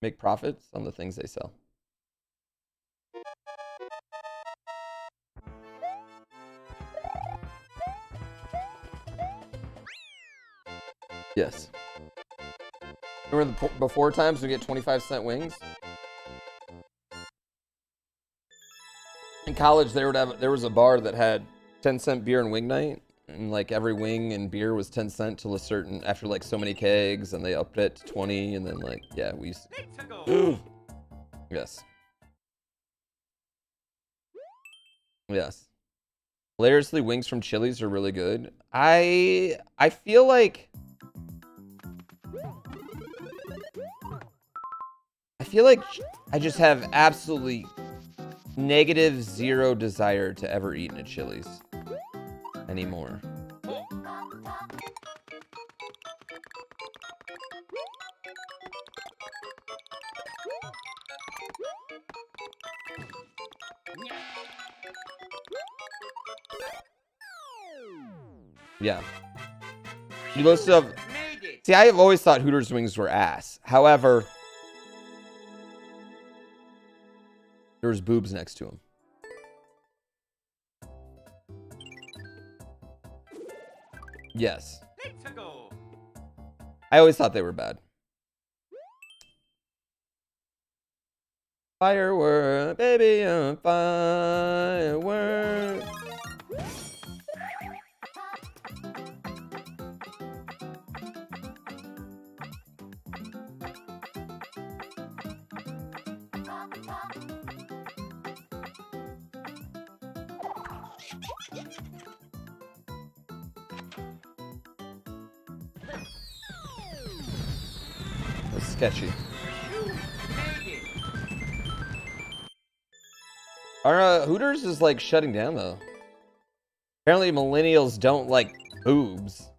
make profits on the things they sell. Yes. Remember the before times we get 25-cent wings? In college, there was a bar that had 10-cent beer and wing night, and like every wing and beer was 10 cent till a certain after like so many kegs, and they upped it to 20, and then like yeah, we used to. Yes. Yes. Hilariously, wings from Chili's are really good. I feel like I just have absolutely negative zero desire to ever eat in a Chili's anymore. Yeah. You most of. See, I have always thought Hooters wings were ass. However, there was boobs next to them. Yes. I always thought they were bad. Firework, baby, on firework. That's sketchy. Our Hooters is like shutting down though. Apparently millennials don't like boobs.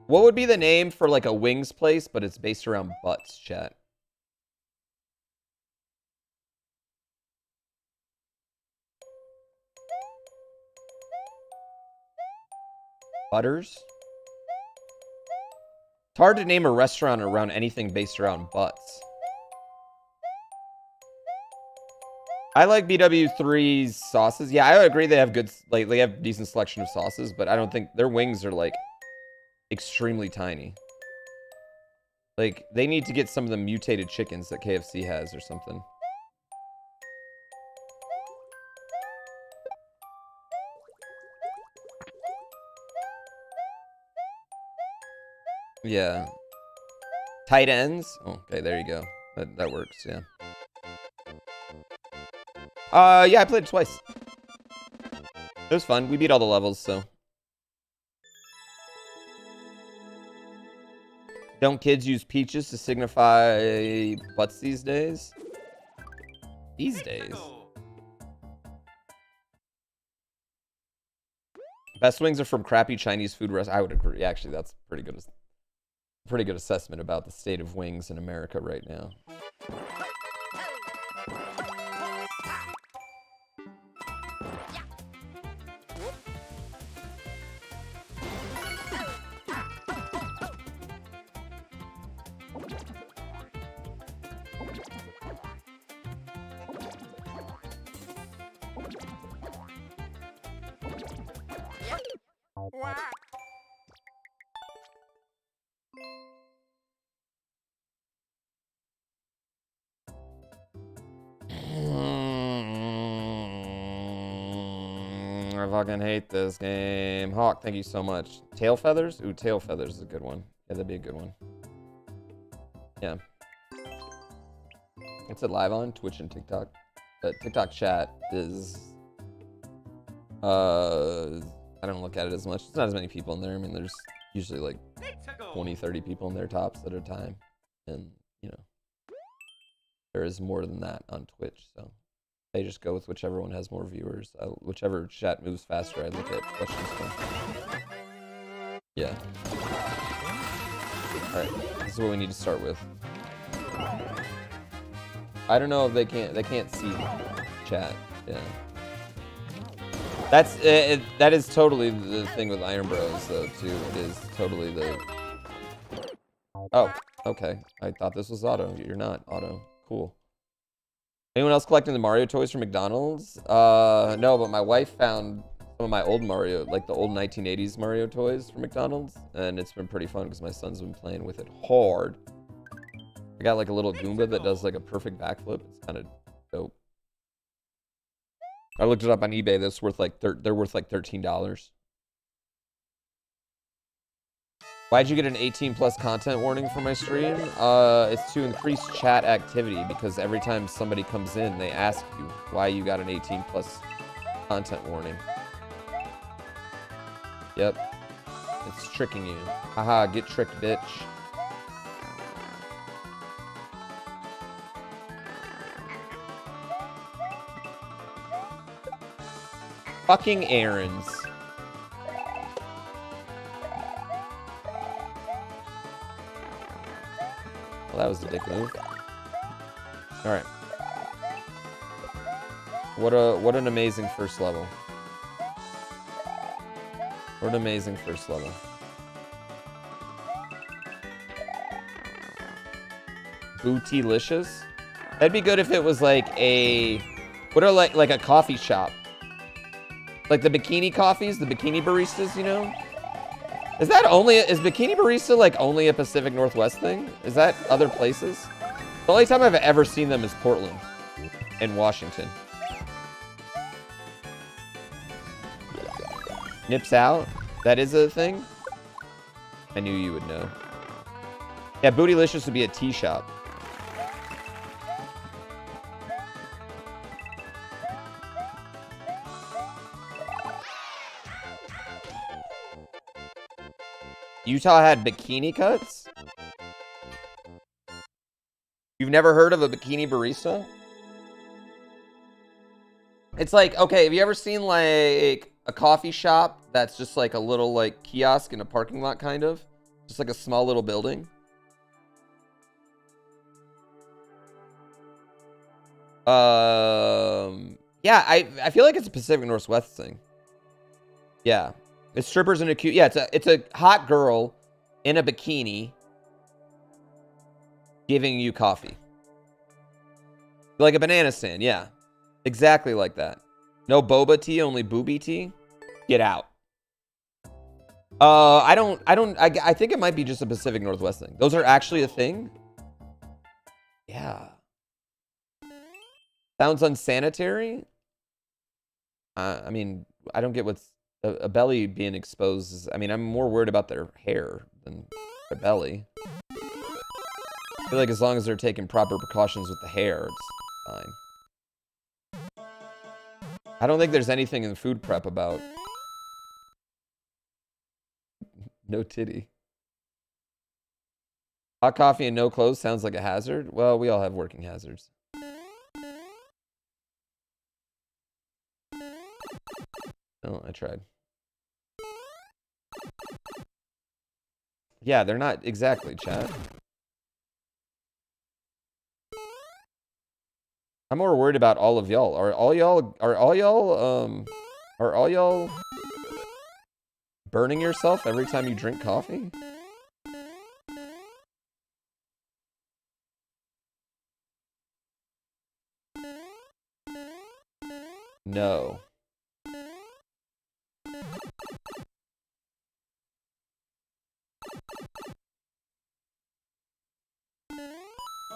What would be the name for like a wings place, but it's based around butts, chat? Butters? It's hard to name a restaurant around anything based around butts. I like BW3's sauces. Yeah, I would agree they have good, like, they have decent selection of sauces, but I don't think their wings are like extremely tiny. Like, they need to get some of the mutated chickens that KFC has or something. Yeah. Tight ends? Oh, okay, there you go. That works, yeah. Yeah, I played it twice. It was fun. We beat all the levels, so. Don't kids use peaches to signify butts these days? These days? Best wings are from crappy Chinese food restaurants. I would agree. Actually, that's pretty good assessment about the state of wings in America right now. I fucking hate this game. Hawk, thank you so much. Tail feathers? Ooh, tail feathers is a good one. Yeah, that'd be a good one. Yeah. What's it live on? Twitch and TikTok. TikTok chat is... I don't look at it as much. There's not as many people in there. I mean, there's usually like 20, 30 people in there tops at a time. And, you know, there is more than that on Twitch, so... I just go with whichever one has more viewers. Whichever chat moves faster, I look at questions for. Yeah. Alright, this is what we need to start with. I don't know if they can't see chat. Yeah. That's that is totally the thing with IronBROS though too. It is totally the. Oh, okay. I thought this was auto. You're not auto. Cool. Anyone else collecting the Mario toys from McDonald's? No, but my wife found some of my old Mario, like the old 1980s Mario toys from McDonald's, and it's been pretty fun because my son's been playing with it hard. I got like a little Goomba that does like a perfect backflip. It's kind of dope. I looked it up on eBay. That's worth like they're worth like $13. Why'd you get an 18+ content warning for my stream? It's to increase chat activity because every time somebody comes in, they ask you why you got an 18+ content warning. Yep. It's tricking you. Haha, get tricked, bitch. Fucking errands. Well, that was a dick move. All right. What an amazing first level. What an amazing first level. Bootylicious? That'd be good if it was like a... What are like a coffee shop? Like the bikini coffees, the bikini baristas, you know? Is bikini barista like only a Pacific Northwest thing? Is that other places? The only time I've ever seen them is Portland and Washington. Nips out? That is a thing? I knew you would know. Yeah, Bootylicious would be a tea shop. Utah had bikini cuts? You've never heard of a bikini barista? It's like, okay, have you ever seen like a coffee shop that's just like a little like kiosk in a parking lot kind of? Just like a small little building? Yeah, I feel like it's a Pacific Northwest thing. Yeah. It's strippers in a cute, yeah, it's a hot girl in a bikini giving you coffee. Like a banana stand, yeah. Exactly like that. No boba tea, only booby tea. Get out. I think it might be just a Pacific Northwest thing. Those are actually a thing? Yeah. Sounds unsanitary? I mean, I don't get what's a belly being exposed. I mean, I'm more worried about their hair than their belly. I feel like as long as they're taking proper precautions with the hair, it's fine. I don't think there's anything in food prep about no titty. Hot coffee and no clothes sounds like a hazard. Well, we all have working hazards. Oh, I tried. Yeah, they're not exactly, chat. I'm more worried about all of y'all. Are all y'all burning yourself every time you drink coffee? No.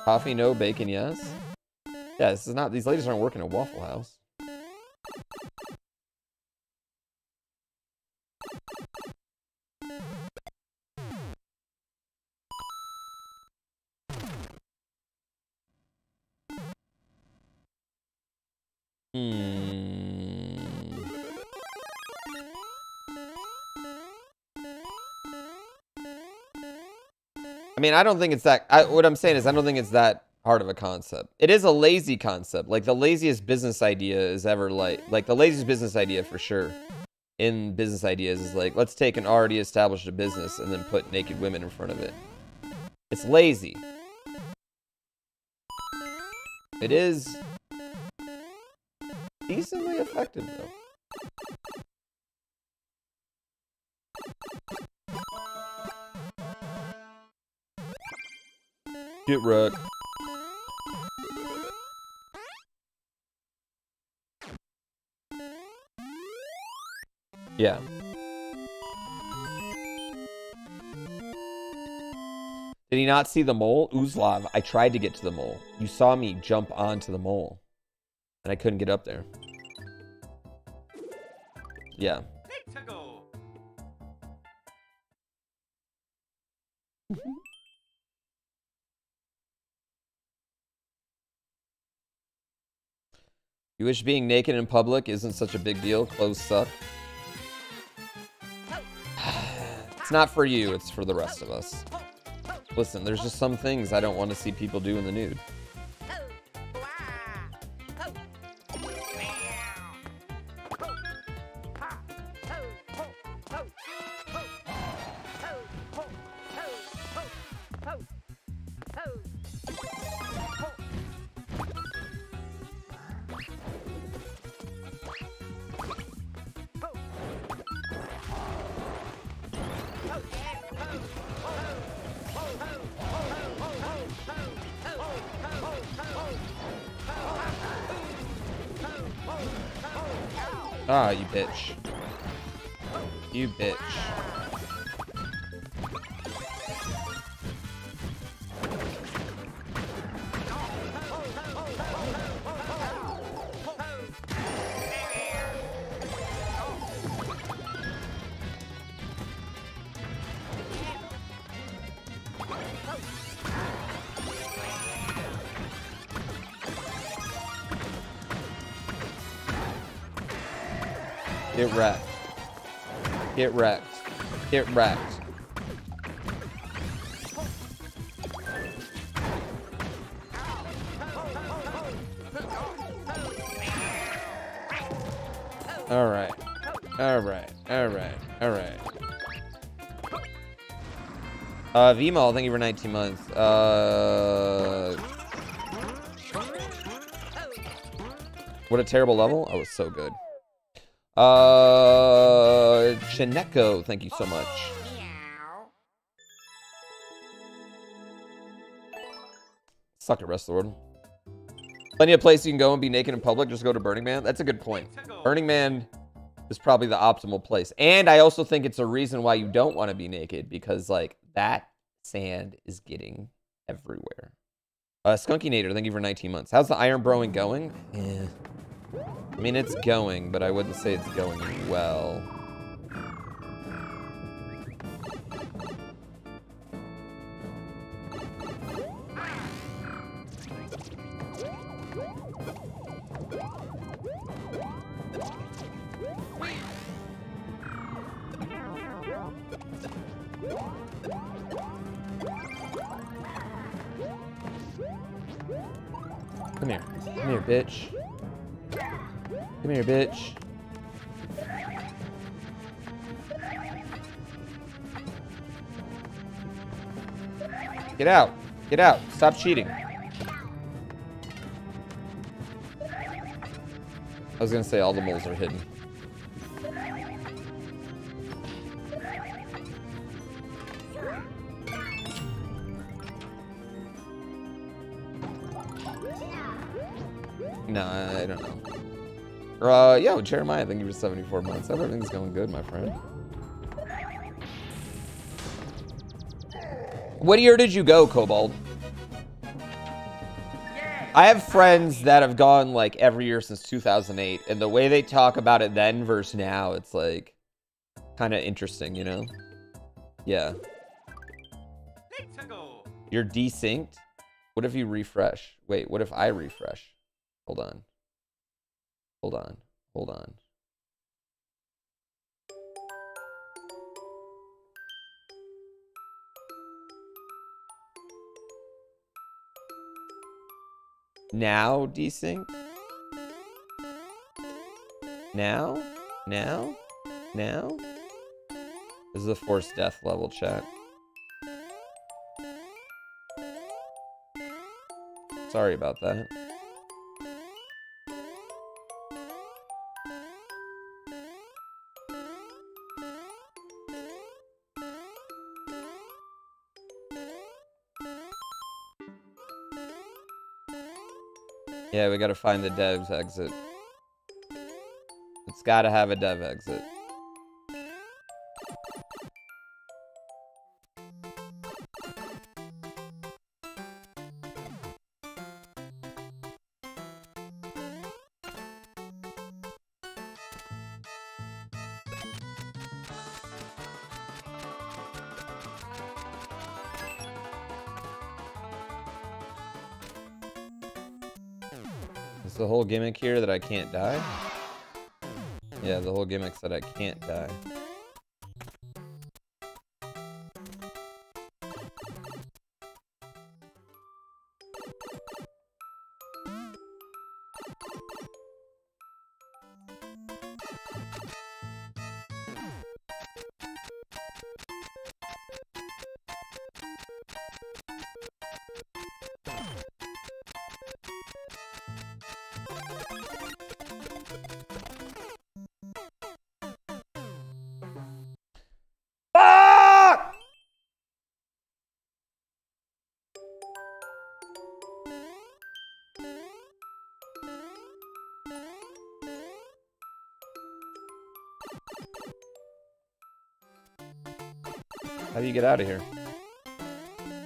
Coffee, no. Bacon, yes. Yeah, this is not, these ladies aren't working at Waffle House. I mean, I don't think it's that, what I'm saying is I don't think it's that hard of a concept. It is a lazy concept. Like the laziest business idea is ever like the laziest business idea for sure in business ideas is like, let's take an already established business and then put naked women in front of it. It's lazy. It is decently effective though. Get wrecked. Yeah. Did he not see the mole? Uzlav, I tried to get to the mole. You saw me jump onto the mole. And I couldn't get up there. Yeah. You wish being naked in public isn't such a big deal? Clothes suck. It's not for you, it's for the rest of us. Listen, there's just some things I don't want to see people do in the nude. Ah, you bitch. You bitch. Get wrecked. Get wrecked. Get wrecked. Alright. Alright. Alright. Alright. VMall, thank you for 19 months. What a terrible level. Oh, it's so good. Chineko, thank you so much. Suck it, rest of the world. Plenty of places you can go and be naked in public. Just go to Burning Man. That's a good point. Burning Man is probably the optimal place. And I also think it's a reason why you don't want to be naked. Because, like, that sand is getting everywhere. Skunky Nader, thank you for 19 months. How's the iron broing going? Yeah. I mean, it's going, but I wouldn't say it's going well. Come here. Come here, bitch. Come here, bitch. Get out. Get out. Stop cheating. I was gonna say all the moles are hidden. No, I don't know. Yo, Jeremiah, thank you for 74 months. Everything's going good, my friend. What year did you go, Cobalt? I have friends that have gone, like, every year since 2008, and the way they talk about it then versus now, it's, like, kind of interesting, you know? Yeah. You're desynced? What if you refresh? Wait, what if I refresh? Hold on. Hold on. Hold on. Now desync? Now? Now? Now? This is a forced death level, chat. Sorry about that. Yeah, we gotta find the dev's exit. It's gotta have a dev exit. Is the whole gimmick here that I can't die? Yeah, the whole gimmick's that I can't die. How do you get out of here?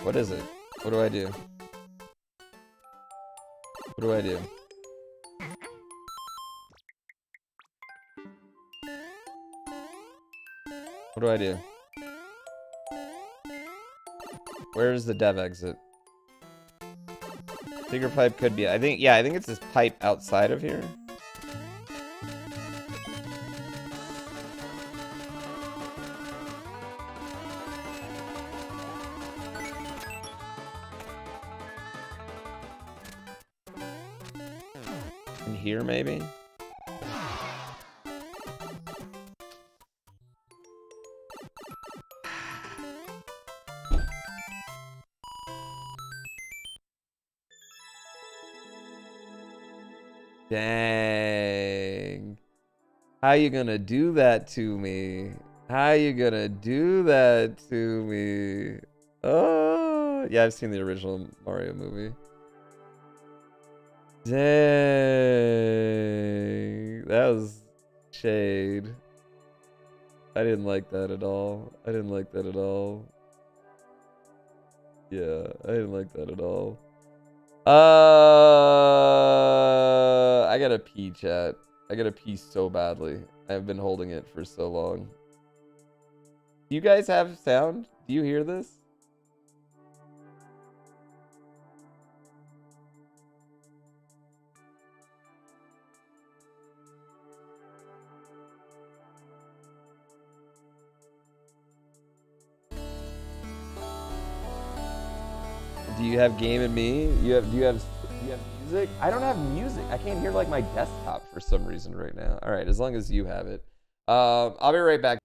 What is it? What do I do? What do I do? What do I do? Where is the dev exit? Secret pipe could be. I think it's this pipe outside of here. In here, maybe? Dang. How you gonna do that to me? How you gonna do that to me? Oh, yeah, I've seen the original Mario movie. Dang. That was shade. I didn't like that at all. I didn't like that at all. Yeah, I didn't like that at all. I gotta pee, chat. I gotta pee so badly. I've been holding it for so long. Do you guys have sound? Do you hear this? Do you have Game and Me? Do you have music? I don't have music. I can't hear like my desktop for some reason right now. All right, as long as you have it. I'll be right back.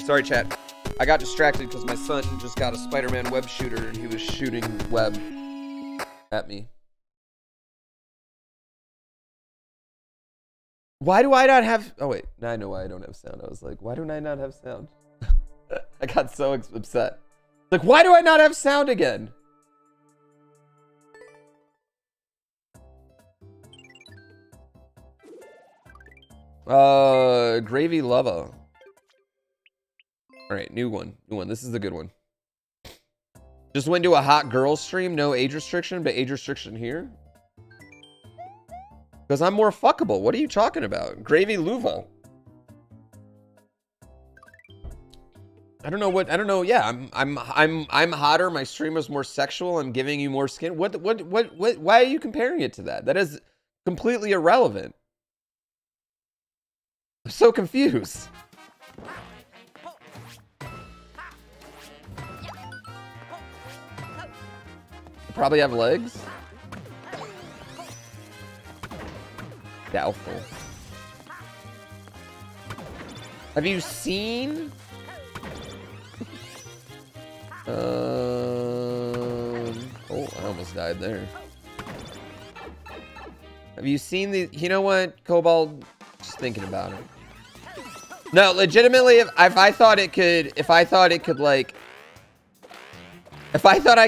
Sorry, chat. I got distracted because my son just got a Spider-Man web shooter and he was shooting web at me. Why do I not have... Oh, wait. Now I know why I don't have sound. I was like, why do I not have sound? I got so upset. Like, why do I not have sound again? Gravy Lava. All right, new one. New one. This is the good one. Just went to a hot girl stream. No age restriction, but age restriction here. Because I'm more fuckable. What are you talking about? Gravy Louva. I don't know. Yeah, I'm hotter. My stream is more sexual. I'm giving you more skin. What, why are you comparing it to that? That is completely irrelevant. I'm so confused. Probably have legs. Doubtful. Have you seen? Oh, I almost died there. Have you seen the? You know what, Cobalt? Just thinking about it. No, legitimately, if I thought it could, if I thought I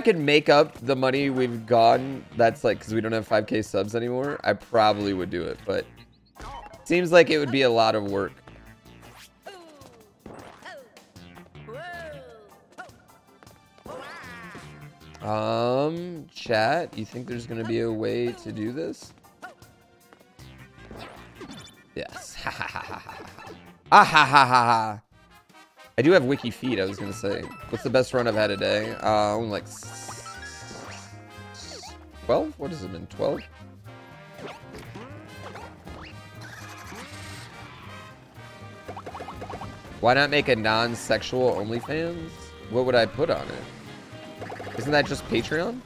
could make up the money we've gone, that's like, because we don't have 5K subs anymore, I probably would do it, but seems like it would be a lot of work. Chat, you think there's gonna be a way to do this? Yes. Ha ha ha ha ha. Ah ha ha ha ha. I do have wiki feet, I was gonna say. What's the best run I've had a day? Only like 12? What has it been? 12? Why not make a non-sexual OnlyFans? What would I put on it? Isn't that just Patreon?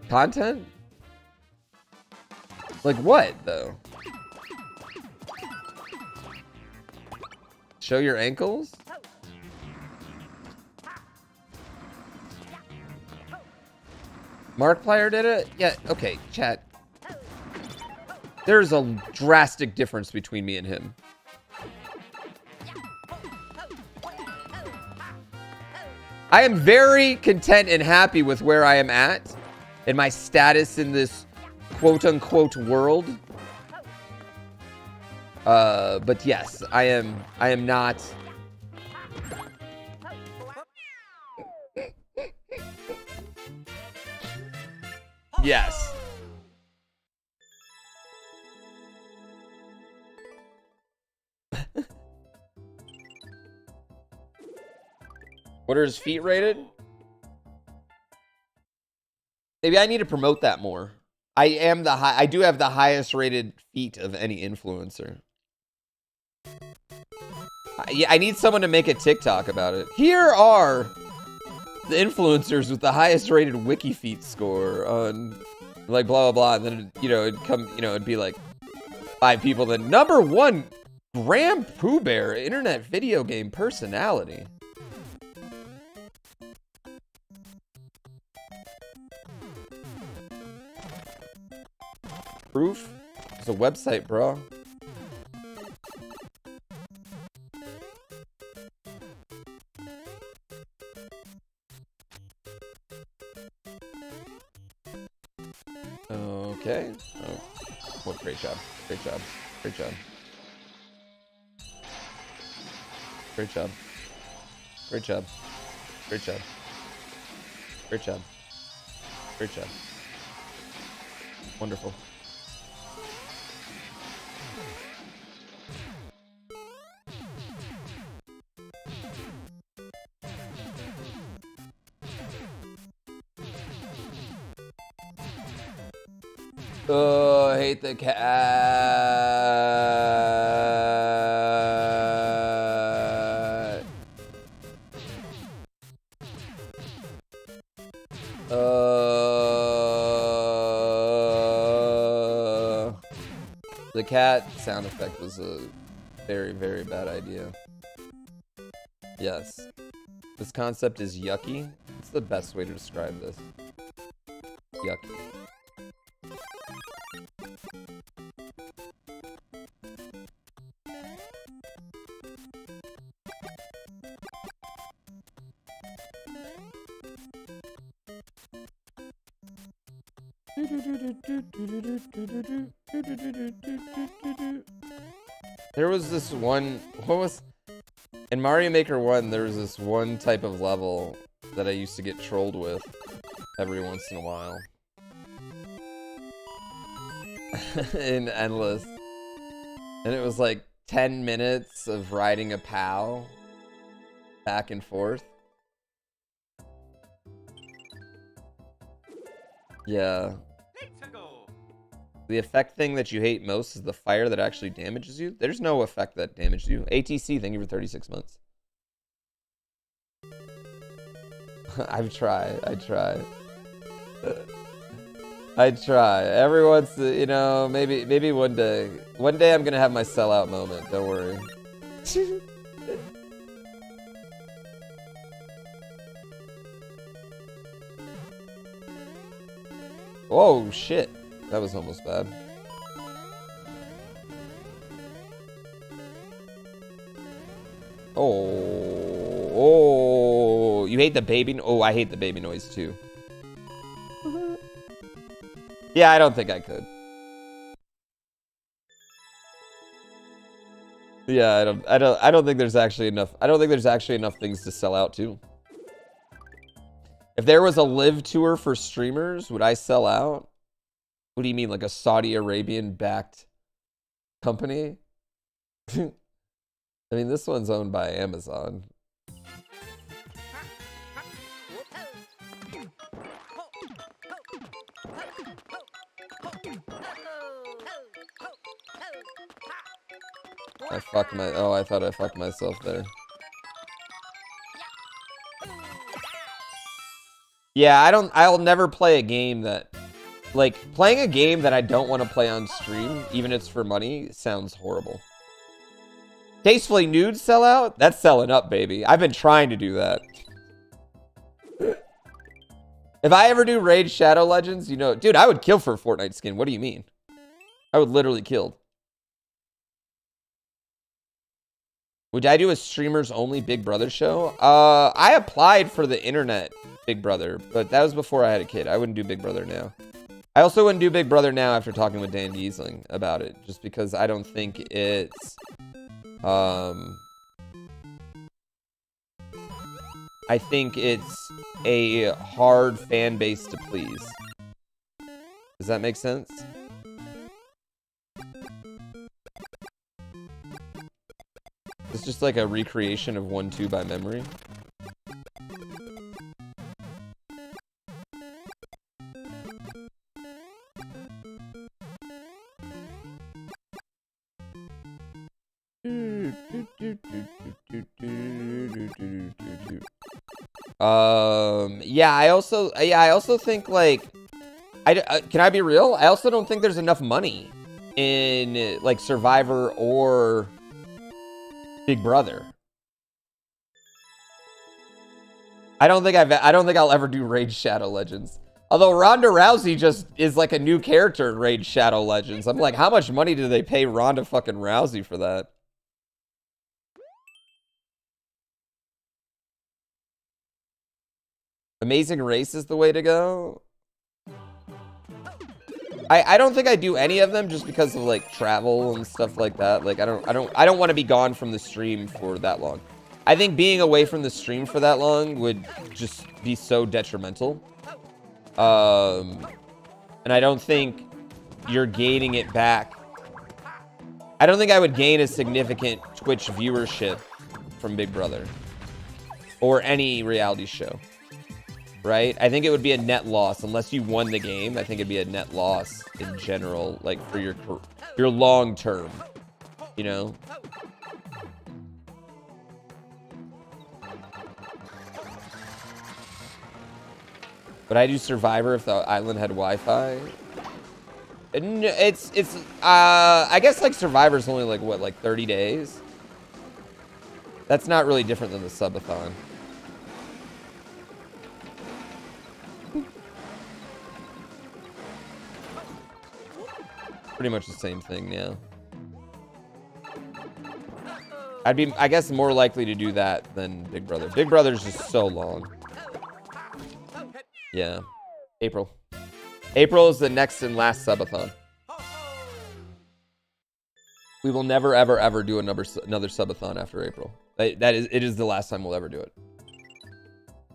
Content? Like what, though? Show your ankles? Markiplier did it? Yeah, okay, chat. There's a drastic difference between me and him. I am very content and happy with where I am at and my status in this quote-unquote world. But yes, I am not. Yes. What are his feet rated? Maybe I need to promote that more. I do have the highest rated feet of any influencer. I need someone to make a TikTok about it. Here are the influencers with the highest rated wiki feet score on like blah blah blah, and then you know it'd be like 5 people. Then number 1, GrandPooBear, internet video game personality. Proof? It's a website, bro. Okay. Oh, what great job. Great job. Great job. Great job. Great job. Great job. Great job. Great job. Wonderful. Oh, I hate the cat. The cat sound effect was a very, very bad idea. Yes. This concept is yucky. It's the best way to describe this. Yucky. There was this one, what was, in Mario Maker 1, there was this one type of level that I used to get trolled with every once in a while. In Endless. And it was like 10 minutes of riding a POW back and forth. Yeah. The effect thing that you hate most is the fire that actually damages you. There's no effect that damages you. ATC, thank you for 36 months. I try. I try. Every once, you know, maybe one day. One day I'm gonna have my sellout moment. Don't worry. Whoa, shit. That was almost bad. Oh, you hate the baby? Oh, I hate the baby noise too. Yeah, I don't think I could. Yeah, I don't think there's actually enough. I don't think there's actually enough things to sell out to. If there was a live tour for streamers, would I sell out? What do you mean, like a Saudi Arabian backed company? I mean, this one's owned by Amazon. I fucked my, oh, I thought I fucked myself there. Yeah, I'll never play a game that, like, playing a game that I don't want to play on stream, even if it's for money, sounds horrible. Tastefully Nude sellout? That's selling up, baby. I've been trying to do that. If I ever do Raid Shadow Legends, you know, dude, I would kill for a Fortnite skin. What do you mean? I would literally kill. Would I do a streamers only Big Brother show? I applied for the internet Big Brother, but that was before I had a kid. I wouldn't do Big Brother now. I also wouldn't do Big Brother now after talking with Dan Giesling about it, just because I don't think it's, I think it's a hard fan base to please. Does that make sense? It's just like a recreation of 1-2 by memory. Yeah, I also think, like, can I be real? I also don't think there's enough money in, like, Survivor or Big Brother. I don't think I'll ever do Raid Shadow Legends. Although Ronda Rousey just is like a new character in Raid Shadow Legends. I'm like, how much money do they pay Ronda fucking Rousey for that? Amazing Race is the way to go. I don't think I do any of them just because of, like, travel and stuff like that. Like, I don't want to be gone from the stream for that long. I think being away from the stream for that long would just be so detrimental. And I don't think you're gaining it back. I don't think I would gain a significant Twitch viewership from Big Brother or any reality show. Right? I think it would be a net loss unless you won the game. I think it'd be a net loss in general, like for your long term, you know? But I do Survivor if the island had Wi-Fi. I guess like Survivor's only like what, like 30 days? That's not really different than the subathon. Pretty much the same thing, yeah. I'd be, I guess, more likely to do that than Big Brother. Big Brother's just so long. Yeah. April. April is the next and last subathon. We will never, ever, ever do another subathon after April. It is the last time we'll ever do it.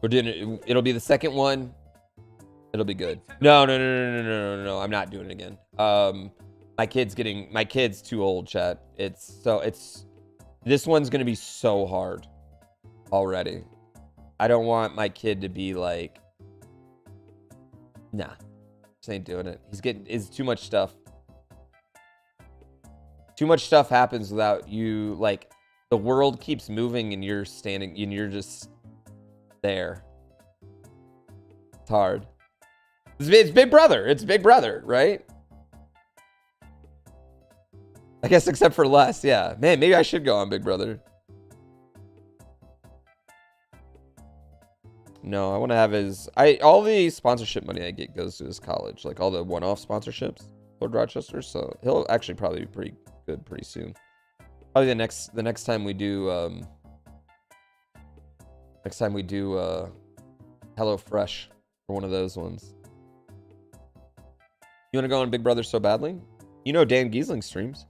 We're doing it. It'll be the second one. It'll be good. No. I'm not doing it again. My kid's too old, chat. This one's gonna be so hard already. I don't want my kid to be like, nah, just ain't doing it. It's too much stuff. Too much stuff happens without you, like, the world keeps moving and you're standing and you're just there. It's hard. It's Big Brother. It's Big Brother, right? I guess except for Les, yeah. Man, maybe I should go on Big Brother. No, I want to have all the sponsorship money I get goes to his college, like all the one-off sponsorships, Lord Rochester. So he'll actually probably be pretty good pretty soon. Probably the next time we do Hello Fresh or one of those ones. You want to go on Big Brother so badly? You know Dan Giesling streams.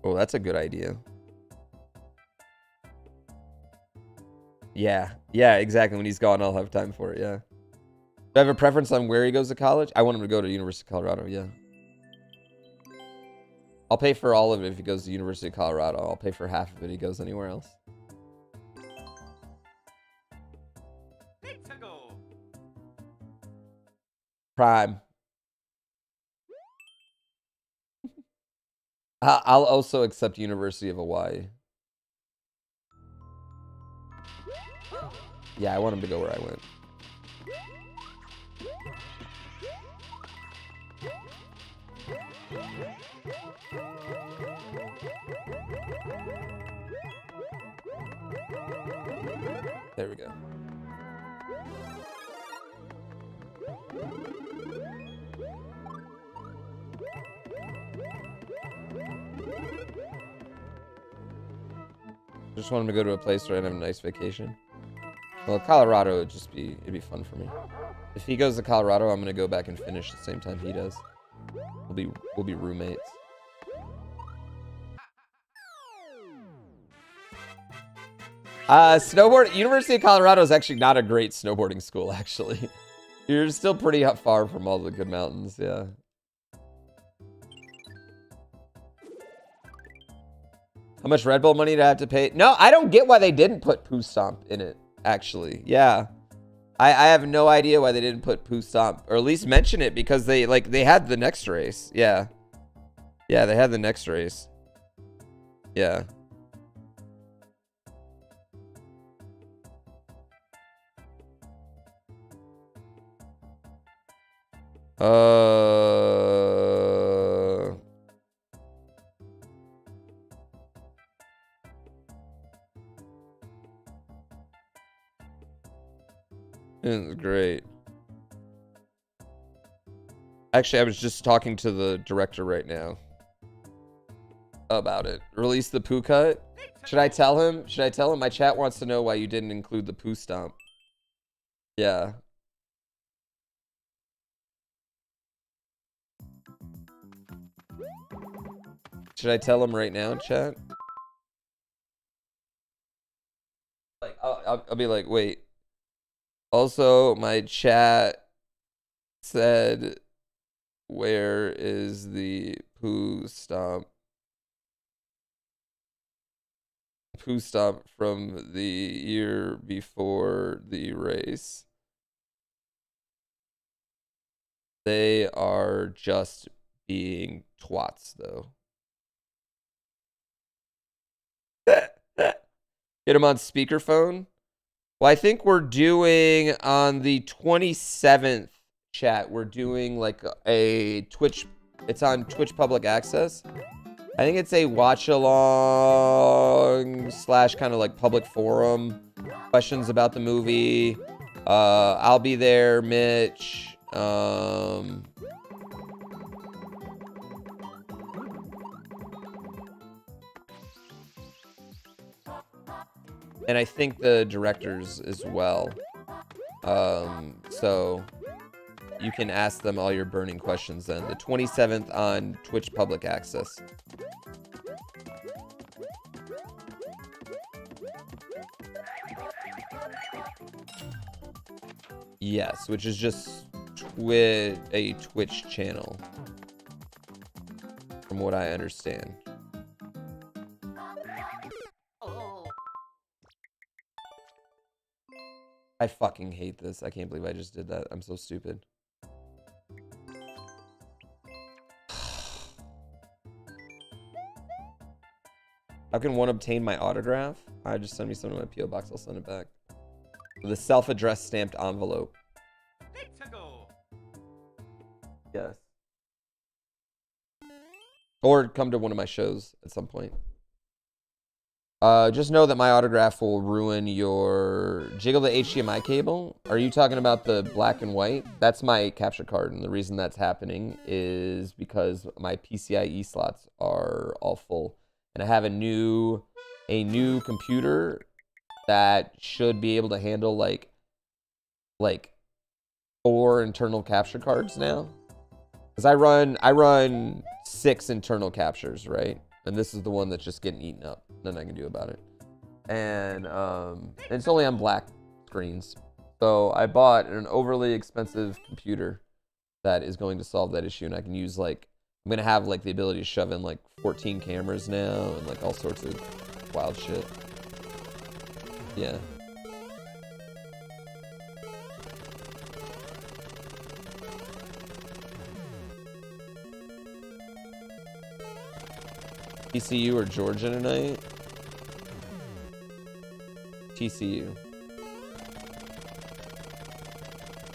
Oh, that's a good idea. Yeah, exactly. When he's gone, I'll have time for it, yeah. Do I have a preference on where he goes to college? I want him to go to University of Colorado, yeah. I'll pay for all of it if he goes to University of Colorado. I'll pay for half of it if he goes anywhere else. Prime. I'll also accept University of Hawaii. Yeah, I want him to go where I went. There we go. Just want him to go to a place where I have a nice vacation. Well, Colorado it'd be fun for me. If he goes to Colorado, I'm gonna go back and finish the same time he does. We'll be roommates. University of Colorado is actually not a great snowboarding school, actually. You're still pretty far from all the good mountains, yeah. How much Red Bull money do I have to pay? No, I don't get why they didn't put Poo Stomp in it, actually. Yeah. I have no idea why they didn't put Poo Stomp, or at least mention it, because they had the next race. Yeah. Yeah, they had the next race. Yeah. It's great. Actually, I was just talking to the director right now about it. Release the poo cut. Should I tell him? Should I tell him? My chat wants to know why you didn't include the poo stomp. Yeah. Should I tell him right now, chat? Like, I'll be like, wait. Also, my chat said, where is the poo stomp? Poo stomp from the year before the race. They are just being twats, though. Get him on speakerphone. Well, I think we're doing on the 27th, chat. We're doing like a Twitch. It's on Twitch Public Access. I think it's a watch along / kind of like public forum. Questions about the movie. I'll be there, Mitch. And I think the directors as well. So you can ask them all your burning questions then. The 27th on Twitch Public Access. Yes, which is just a Twitch channel, from what I understand. I fucking hate this. I can't believe I just did that. I'm so stupid. How can one obtain my autograph? Just send me some to my PO box. I'll send it back. With a self-addressed stamped envelope. Yes. Or come to one of my shows at some point. Just know that my autograph will ruin your... Jiggle the HDMI cable. Are you talking about the black and white? That's my capture card, and the reason that's happening is because my PCIe slots are all full. And I have a new computer that should be able to handle like 4 internal capture cards now. Because I run 6 internal captures, right? And this is the one that's just getting eaten up. Nothing I can do about it. And it's only on black screens. So I bought an overly expensive computer that is going to solve that issue. And I can use like, I'm going to have like the ability to shove in like 14 cameras now and like all sorts of wild shit. Yeah. TCU or Georgia tonight? TCU.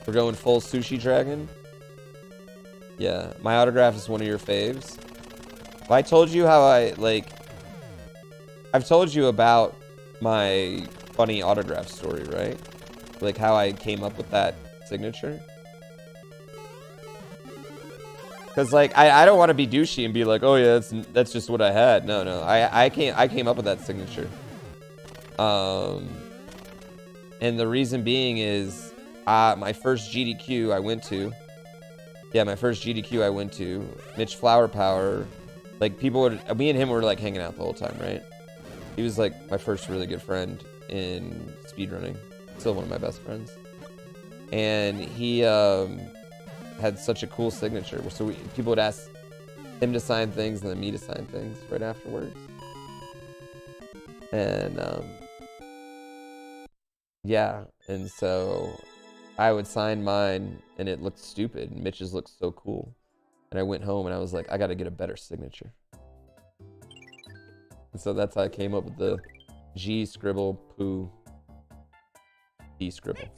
We're going full Sushi Dragon? Yeah, my autograph is one of your faves. Well, I told you how I've told you about my funny autograph story, right? Like how I came up with that signature. Because like I don't want to be douchey and be like, oh yeah, that's just what I had. No, I came up with that signature. And the reason being is my first GDQ I went to. Yeah, my first GDQ I went to, Mitch Flower Power. Like me and him were like hanging out the whole time, right? He was like my first really good friend in speedrunning. Still one of my best friends. And he had such a cool signature. So people would ask him to sign things and then me to sign things right afterwards. And yeah, and so I would sign mine and it looked stupid. Mitch's looked so cool. And I went home and I was like, I gotta get a better signature. And so that's how I came up with the G scribble poo D scribble.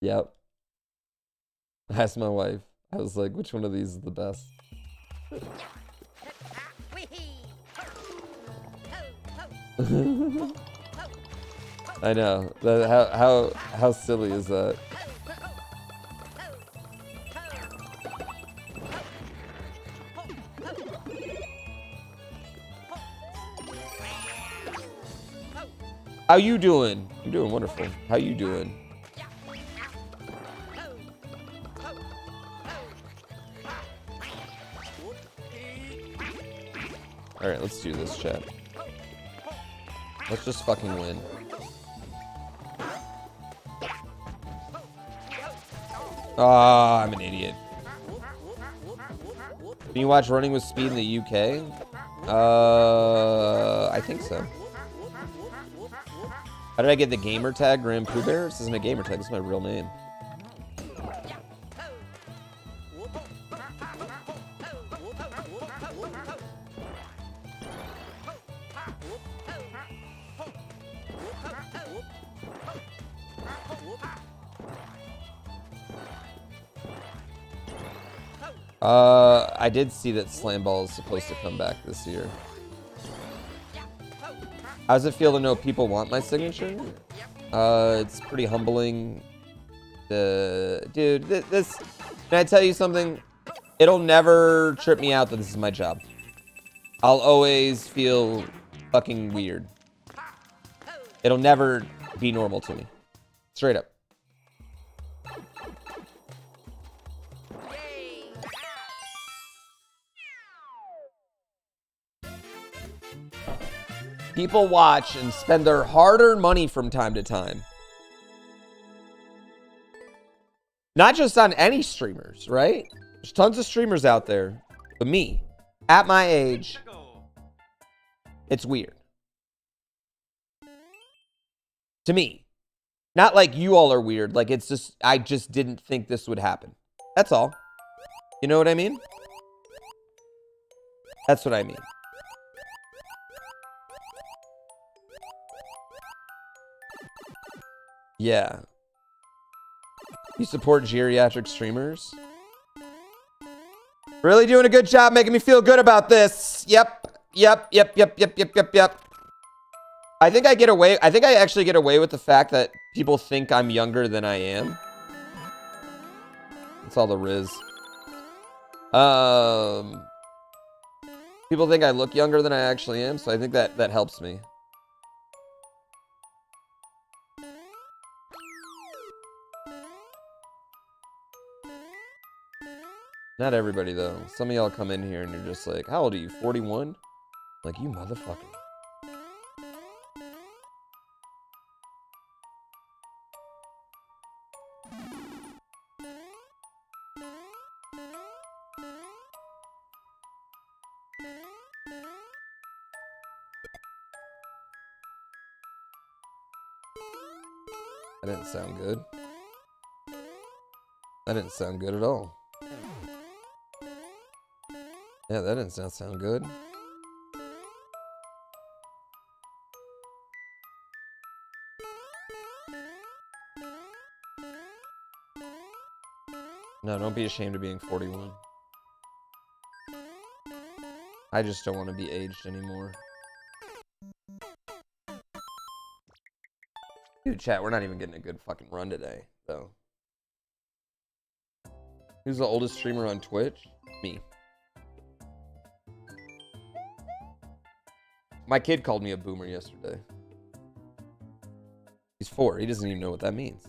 Yep. I asked my wife. I was like, which one of these is the best? I know. How silly is that? How you doing? I'm doing wonderful. How you doing? Alright, let's do this, chat. Let's just fucking win. Ah, I'm an idiot. Can you watch Running with Speed in the UK? I think so. How did I get the gamer tag GrandPooBear? This isn't a gamer tag, this is my real name. I did see that Slam Ball is supposed to come back this year. How does it feel to know people want my signature? It's pretty humbling. Dude, this... Can I tell you something? It'll never trip me out that this is my job. I'll always feel fucking weird. It'll never be normal to me. Straight up. People watch and spend their hard-earned money from time to time. Not just on any streamers, right? There's tons of streamers out there. But me, at my age, it's weird. To me. Not like you all are weird. Like, it's just, I just didn't think this would happen. That's all. You know what I mean? That's what I mean. Yeah. You support geriatric streamers? Really doing a good job making me feel good about this. Yep. I think I actually get away with the fact that people think I'm younger than I am. That's all there is. People think I look younger than I actually am, so I think that helps me. Not everybody, though. Some of y'all come in here and you're just like, how old are you, 41? Like, you motherfucker. That didn't sound good. That didn't sound good at all. Yeah, that didn't sound good. No, don't be ashamed of being 41. I just don't want to be aged anymore. Dude, chat, we're not even getting a good fucking run today, though. Who's the oldest streamer on Twitch? Me. My kid called me a boomer yesterday. He's 4. He doesn't even know what that means.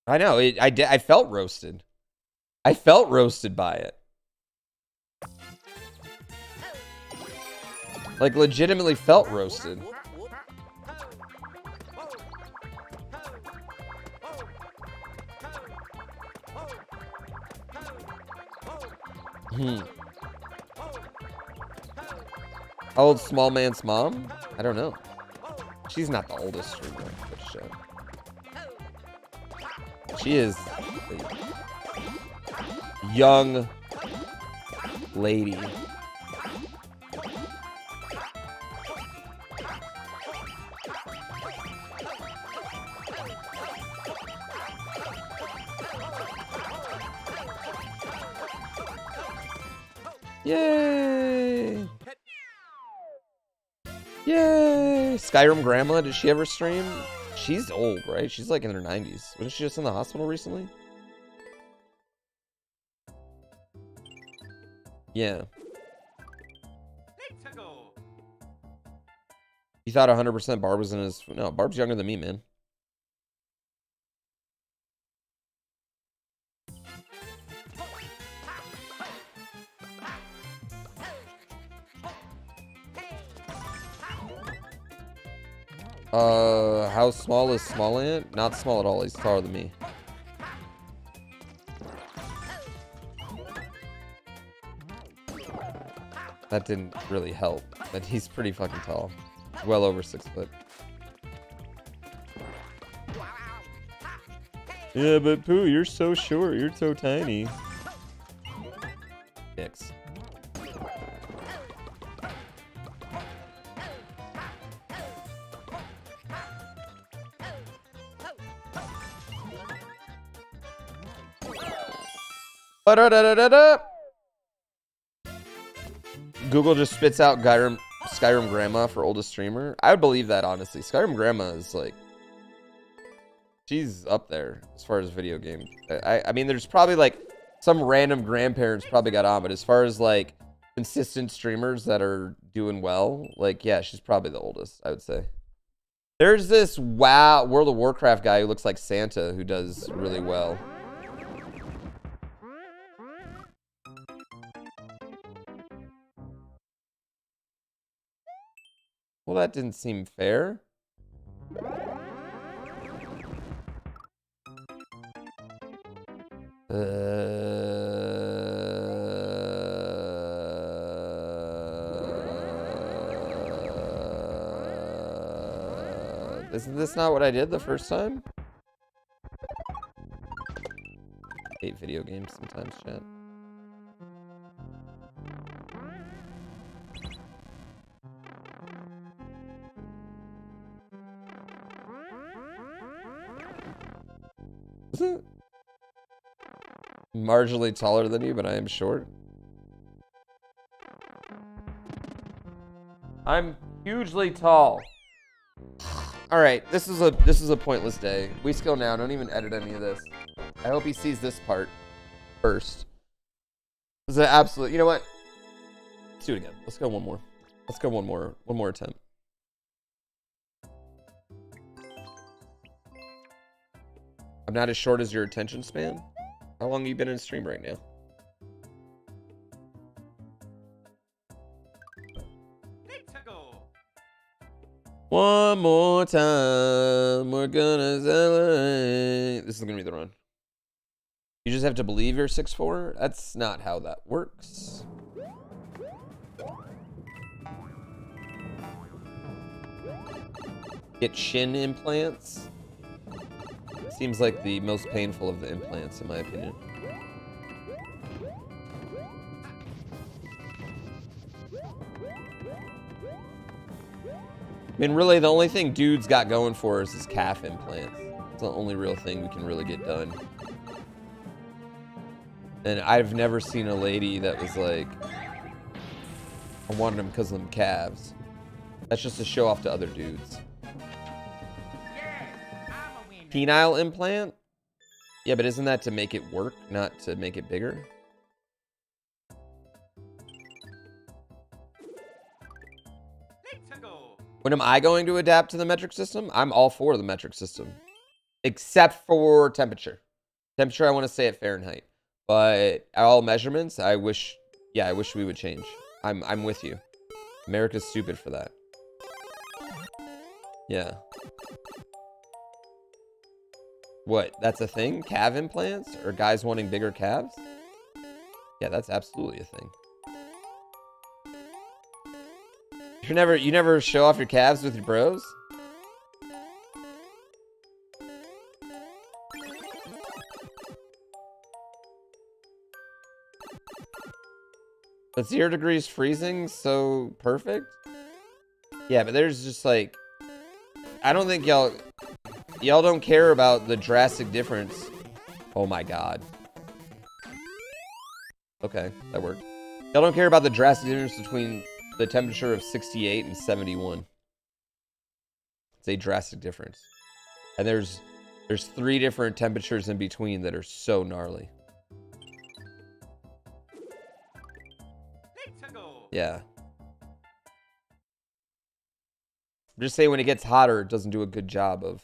I know. I felt roasted. I felt roasted by it. Like, legitimately felt roasted. How old Small Man's mom? I don't know. She's not the oldest streamer on Twitch show. She is a young lady. Yay! Yay! Skyrim Grandma, did she ever stream? She's old, right? She's like in her 90s. Wasn't she just in the hospital recently? Yeah. You thought 100% Barb was in his... No, Barb's younger than me, man. How small is Small Ant? Not small at all. He's taller than me. That didn't really help, but he's pretty fucking tall. Well over 6 foot. Yeah, but Pooh, you're so short. You're so tiny. Dicks. Google just spits out Skyrim Grandma for oldest streamer. I would believe that, honestly. Skyrim Grandma is like... She's up there as far as video game. I mean, there's probably like some random grandparents probably got on, but as far as like consistent streamers that are doing well, like, yeah, she's probably the oldest, I would say. There's this World of Warcraft guy who looks like Santa who does really well. Well, that didn't seem fair. Isn't this not what I did the first time? I hate video games sometimes, chat. Marginally taller than you, but I am short. I'm hugely tall. All right, this is a pointless day. We skill now. Don't even edit any of this. I hope he sees this part first. This is an absolute. You know what? Let's do it again. Let's go one more. Let's go one more attempt. I'm not as short as your attention span. How long have you been in stream right now? One more time, we're gonna celebrate. This is gonna be the run. You just have to believe you're 6'4"? That's not how that works. Get shin implants? Seems like the most painful of the implants, in my opinion. I mean, really, the only thing dudes got going for us is calf implants. It's the only real thing we can really get done. And I've never seen a lady that was like, I wanted them because of them calves. That's just a show off to other dudes. Penile implant? Yeah, but isn't that to make it work, not to make it bigger? When am I going to adapt to the metric system? I'm all for the metric system. Except for temperature. Temperature, I want to stay at Fahrenheit. But all measurements, I wish we would change. I'm with you. America's stupid for that. Yeah. What? That's a thing? Calf implants? Or guys wanting bigger calves? Yeah, that's absolutely a thing. You never show off your calves with your bros? But 0 degrees freezing, so perfect? Yeah, but there's just like, I don't think y'all don't care about the drastic difference. Oh my god. Okay, that worked. Y'all don't care about the drastic difference between the temperature of 68 and 71. It's a drastic difference. And there's 3 different temperatures in between that are so gnarly. Yeah. I'm just saying when it gets hotter, it doesn't do a good job of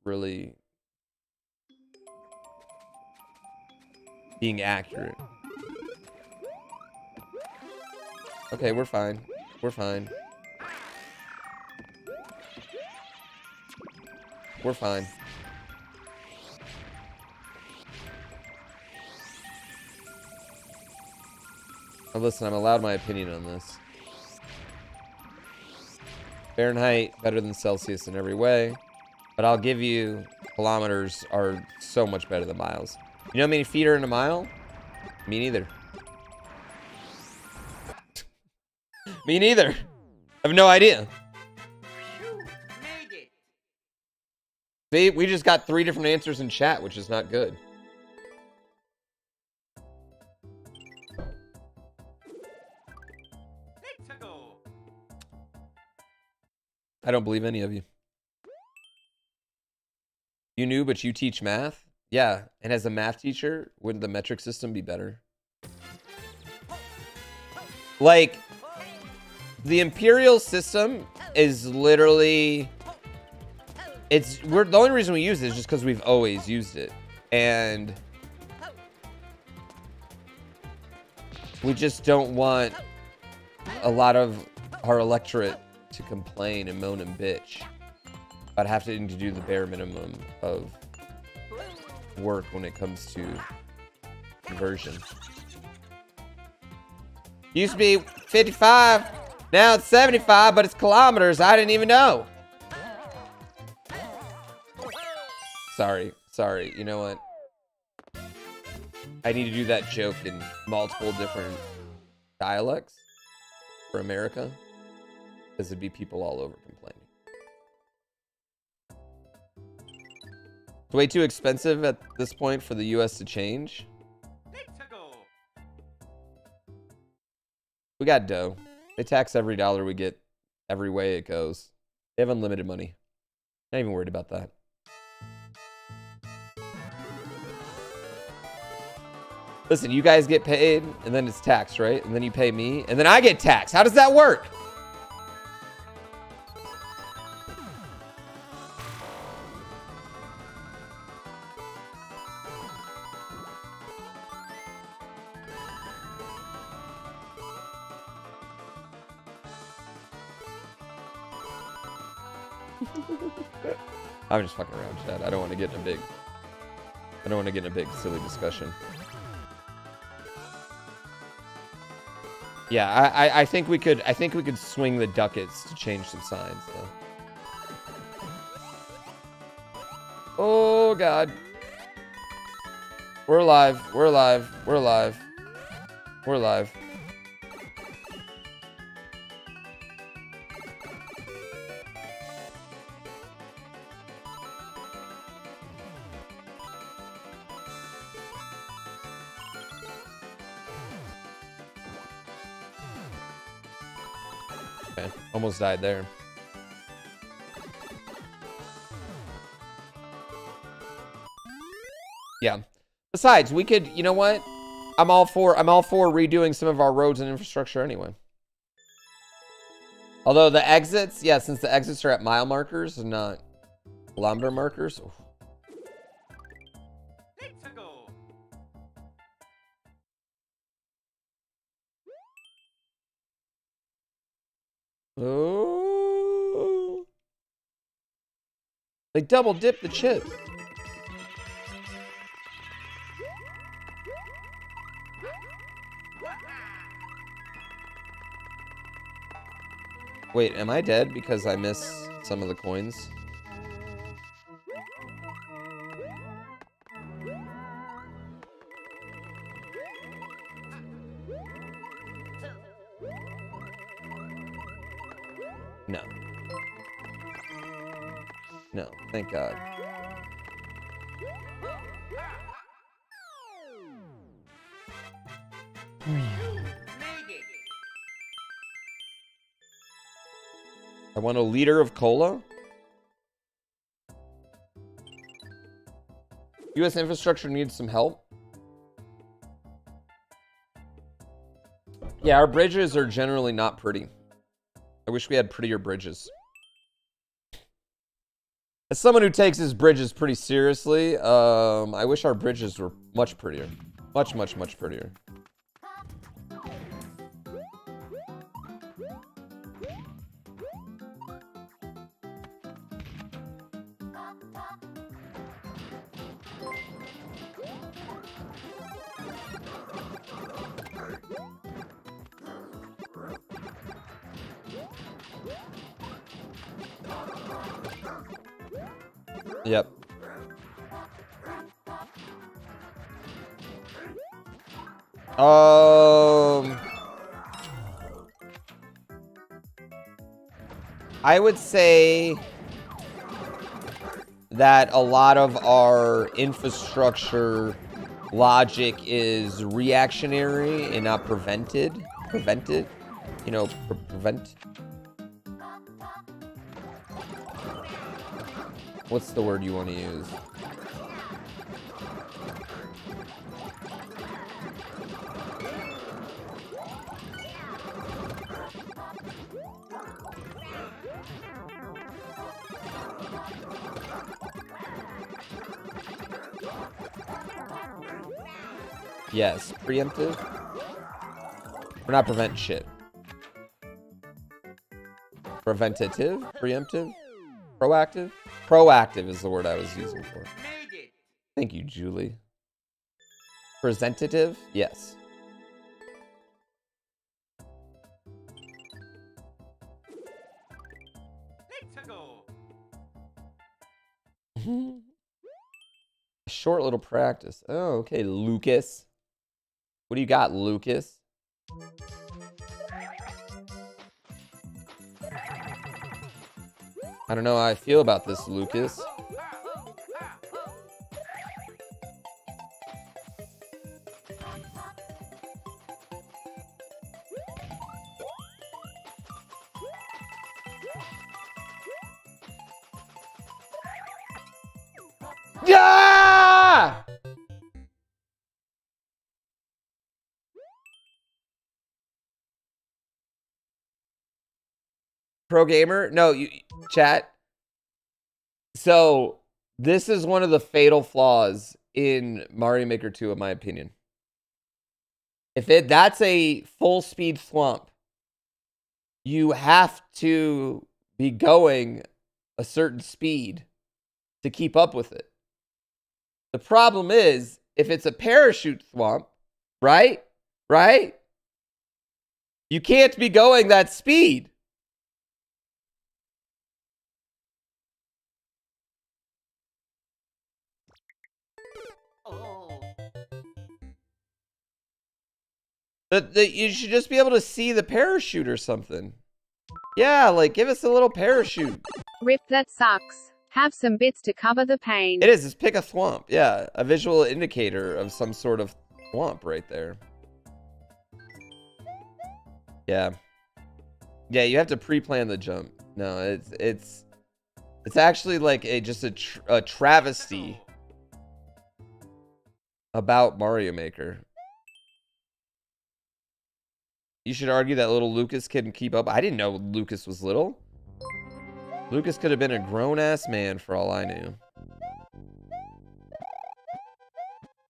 really being accurate. Okay, we're fine. We're fine. We're fine. Now listen, I'm allowed my opinion on this. Fahrenheit, better than Celsius in every way. But I'll give you, kilometers are so much better than miles. You know how many feet are in a mile? Me neither. Me neither. I have no idea. See, we just got 3 different answers in chat, which is not good. I don't believe any of you. You knew, but you teach math? Yeah, and as a math teacher, wouldn't the metric system be better? Like, the imperial system is literally... the only reason we use it is just because we've always used it. And... we just don't want a lot of our electorate to complain and moan and bitch about having to do the bare minimum of work when it comes to conversion. Used to be 55, now it's 75, but it's kilometers. I didn't even know. Sorry, you know what? I need to do that joke in multiple different dialects for America, because there'd be people all over complaining. It's way too expensive at this point for the US to change. We got dough. They tax every dollar we get, every way it goes. They have unlimited money. Not even worried about that. Listen, you guys get paid, and then it's taxed, right? And then you pay me, and then I get taxed. How does that work? I'm just fucking around, Chad. I don't want to get in a big silly discussion. Yeah, I think we could swing the ducats to change some signs though. Oh god. We're alive. We're alive. We're alive. We're alive. Okay, almost died there. Yeah. Besides, we could, you know what? I'm all for redoing some of our roads and infrastructure anyway. Although the exits, yeah, since the exits are at mile markers and not kilometer markers. Oof. Oh. They double dip the chip. Wait, am I dead because I miss some of the coins? No. No, thank God. I want a liter of cola. U.S. infrastructure needs some help. Yeah, our bridges are generally not pretty. I wish we had prettier bridges. As someone who takes his bridges pretty seriously, I wish our bridges were much prettier. Much, much, much prettier. Yep. I would say that a lot of our infrastructure logic is reactionary and not prevented. You know, prevent. What's the word you want to use? Yes, preemptive. We're not preventing shit. Preventative? Preemptive? Proactive? Proactive is the word I was using for. Made it. Thank you, Julie. Presentative? Yes. Let's go. Short little practice. Oh, okay, Lucas. What do you got, Lucas? I don't know how I feel about this, Lucas. Yeah! Pro gamer? No, you chat. So, this is one of the fatal flaws in Mario Maker 2, in my opinion. If that's a full speed thwomp, you have to be going a certain speed to keep up with it. The problem is, if it's a parachute thwomp, right? Right? You can't be going that speed. Oh. You should just be able to see the parachute or something. Yeah, like, give us a little parachute. Rip, that sucks. Have some bits to cover the pain. It is. Just pick a thwomp. Yeah, a visual indicator of some sort of thwomp right there. Yeah. Yeah, you have to pre-plan the jump. No, it's actually like just a travesty about Mario Maker. You should argue that little Lucas can keep up. I didn't know Lucas was little. Lucas could have been a grown-ass man for all I knew.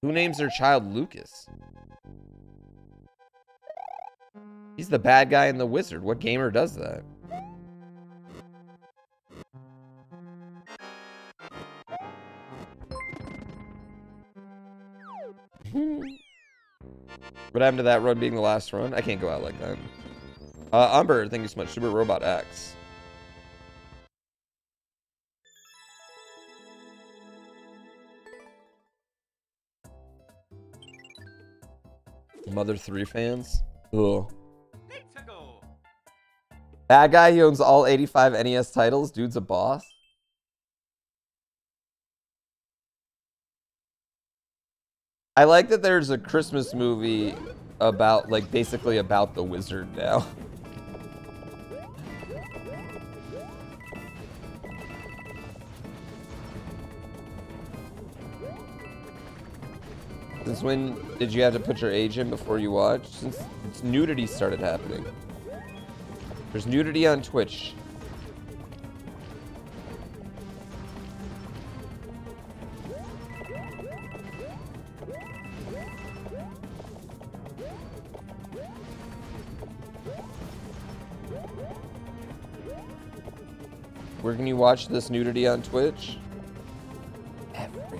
Who names their child Lucas? He's the bad guy in The Wizard. What gamer does that? What happened to that run being the last run? I can't go out like that. Umber, thank you so much. Super Robot X. Mother 3 fans? Ugh. Let's go. Bad guy, he owns all 85 NES titles. Dude's a boss. I like that there's a Christmas movie about, like, basically about the wizard now. Since when did you have to put your age in before you watched? Since nudity started happening. There's nudity on Twitch. Where can you watch this nudity on Twitch? Everywhere.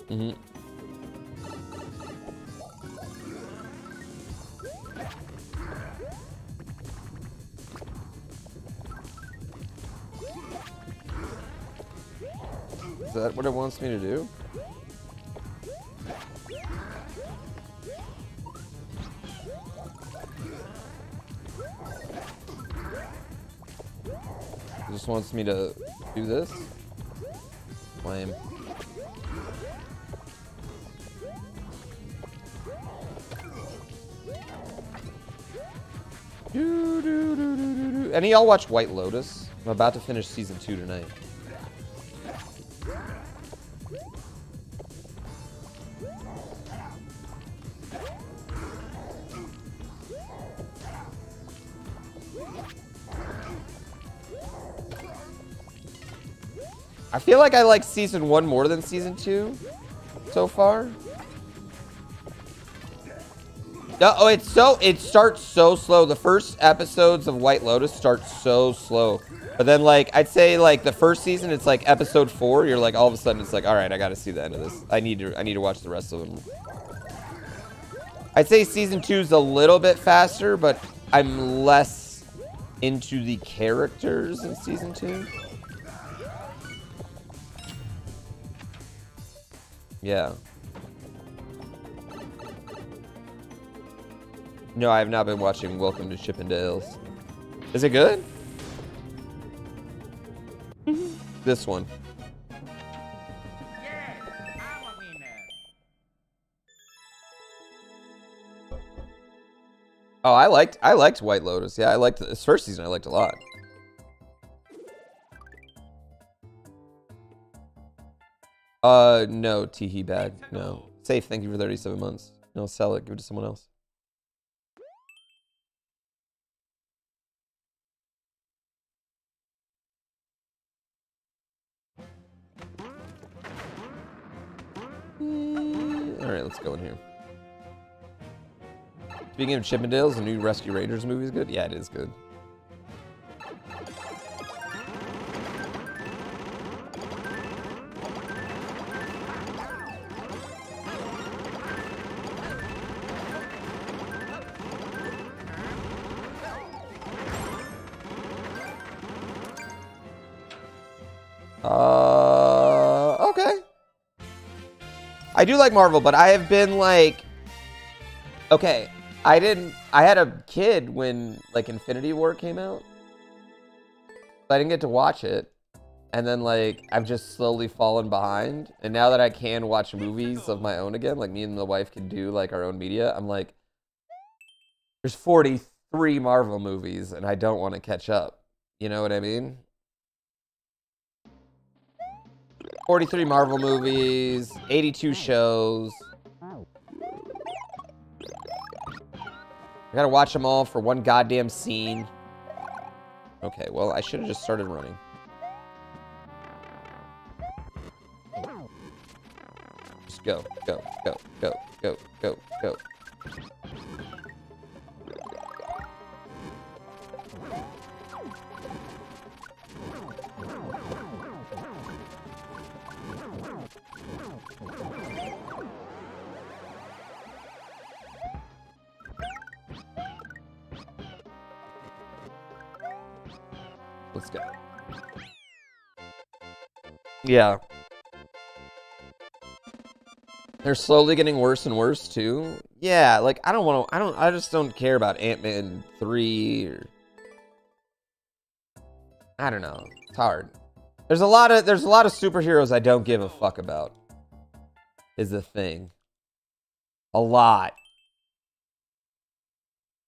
Mm-hmm. Is that what it wants me to do? It just wants me to do this? Lame. Any of y'all watch White Lotus? I'm about to finish season 2 tonight. I feel like I like season 1 more than season 2 so far. Oh, it starts so slow. The first episodes of White Lotus start so slow. But then, like, I'd say, like, the first season, it's like episode 4. You're like, all of a sudden, it's like, all right, I got to see the end of this. I need to watch the rest of them. I'd say season 2 is a little bit faster, but I'm less into the characters in season 2. Yeah. No, I have not been watching Welcome to Chippendales. Is it good? This one. Yes, I'm a winner. Oh, I liked White Lotus. Yeah, I liked this first season. I liked a lot. No, Teehee bad. No. Safe, thank you for 37 months. No, sell it. Give it to someone else. Alright, let's go in here. Speaking of Chippendales, the new Rescue Rangers movie is good? Yeah, it is good. Okay. I do like Marvel, but I have been like, okay, I had a kid when like Infinity War came out. I didn't get to watch it. And then like, I've just slowly fallen behind. And now that I can watch movies of my own again, like me and the wife can do like our own media, I'm like, there's 43 Marvel movies and I don't want to catch up. You know what I mean? 43 Marvel movies, 82 shows. I gotta watch them all for one goddamn scene. Okay, well, I should have just started running. Just go, go, go, go, go, go, go. Let's go. Yeah. They're slowly getting worse and worse too. Yeah, like I just don't care about Ant-Man 3 or I don't know. It's hard. There's a lot of superheroes I don't give a fuck about. Is the thing. A lot.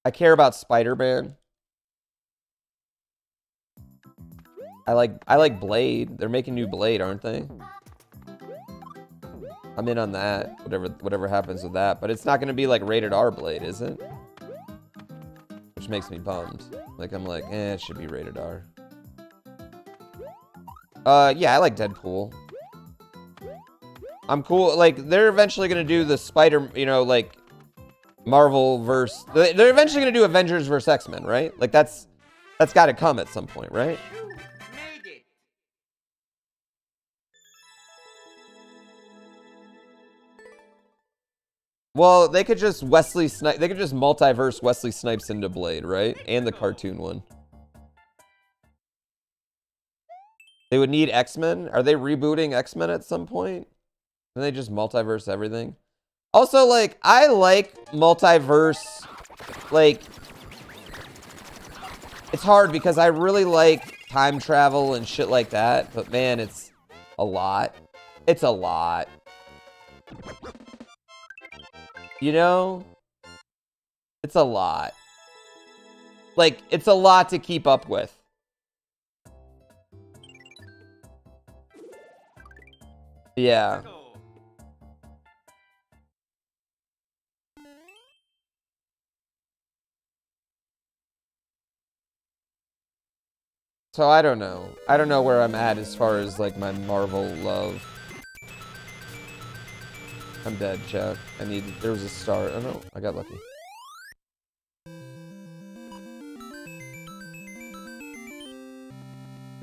I care about Spider-Man. I like Blade. They're making new Blade, aren't they? I'm in on that. Whatever happens with that. But it's not gonna be like rated R Blade, is it? Which makes me bummed. Like I'm like, it should be rated R. Yeah, I like Deadpool. I'm cool. Like they're eventually gonna do the Spider, you know, like Marvel verse. They're eventually gonna do Avengers versus X-Men, right? Like that's got to come at some point, right? Made it. Well, they could just Wesley Snipes. They could just multiverse Wesley Snipes into Blade, right? And the cartoon one. They would need X-Men. Are they rebooting X-Men at some point? Can they just multiverse everything? Also, like, I like multiverse. Like, it's hard because I really like time travel and shit like that. But man, it's a lot. It's a lot. You know? It's a lot. Like, it's a lot to keep up with. Yeah. So I don't know. I don't know where I'm at as far as like my Marvel love. I'm dead, chat. There was a star. Oh no, I got lucky.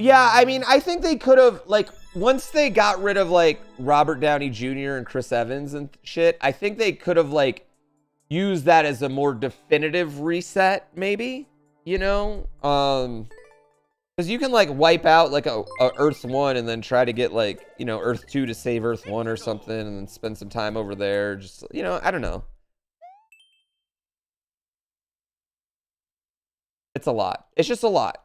Yeah, I mean, I think they could have, like, once they got rid of, like, Robert Downey Jr. and Chris Evans and shit, I think they could have, like, used that as a more definitive reset, maybe, you know? Because you can, like, wipe out, like, a Earth 1 and then try to get, like, you know, Earth 2 to save Earth 1 or something and then spend some time over there. Just, you know, I don't know. It's a lot. It's just a lot.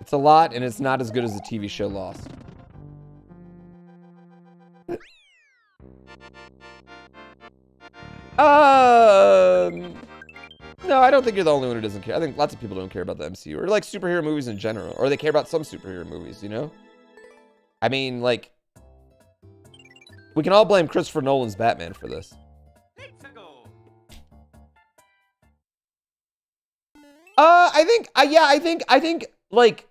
It's a lot, and it's not as good as the TV show Lost. No, I don't think you're the only one who doesn't care. I think lots of people don't care about the MCU or like superhero movies in general, or they care about some superhero movies, you know? I mean, like, we can all blame Christopher Nolan's Batman for this. Let's go. I think like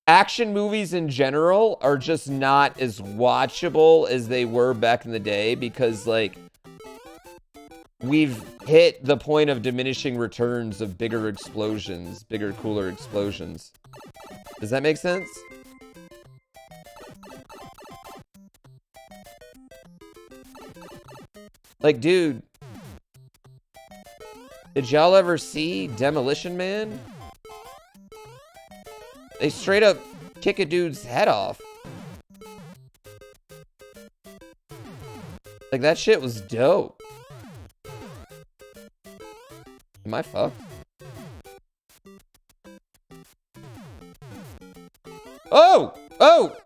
action movies in general are just not as watchable as they were back in the day because like we've hit the point of diminishing returns of bigger explosions, bigger, cooler explosions. Does that make sense? Like, dude, did y'all ever see Demolition Man? They straight up kick a dude's head off. Like, that shit was dope. Am I fucked? Oh! Oh!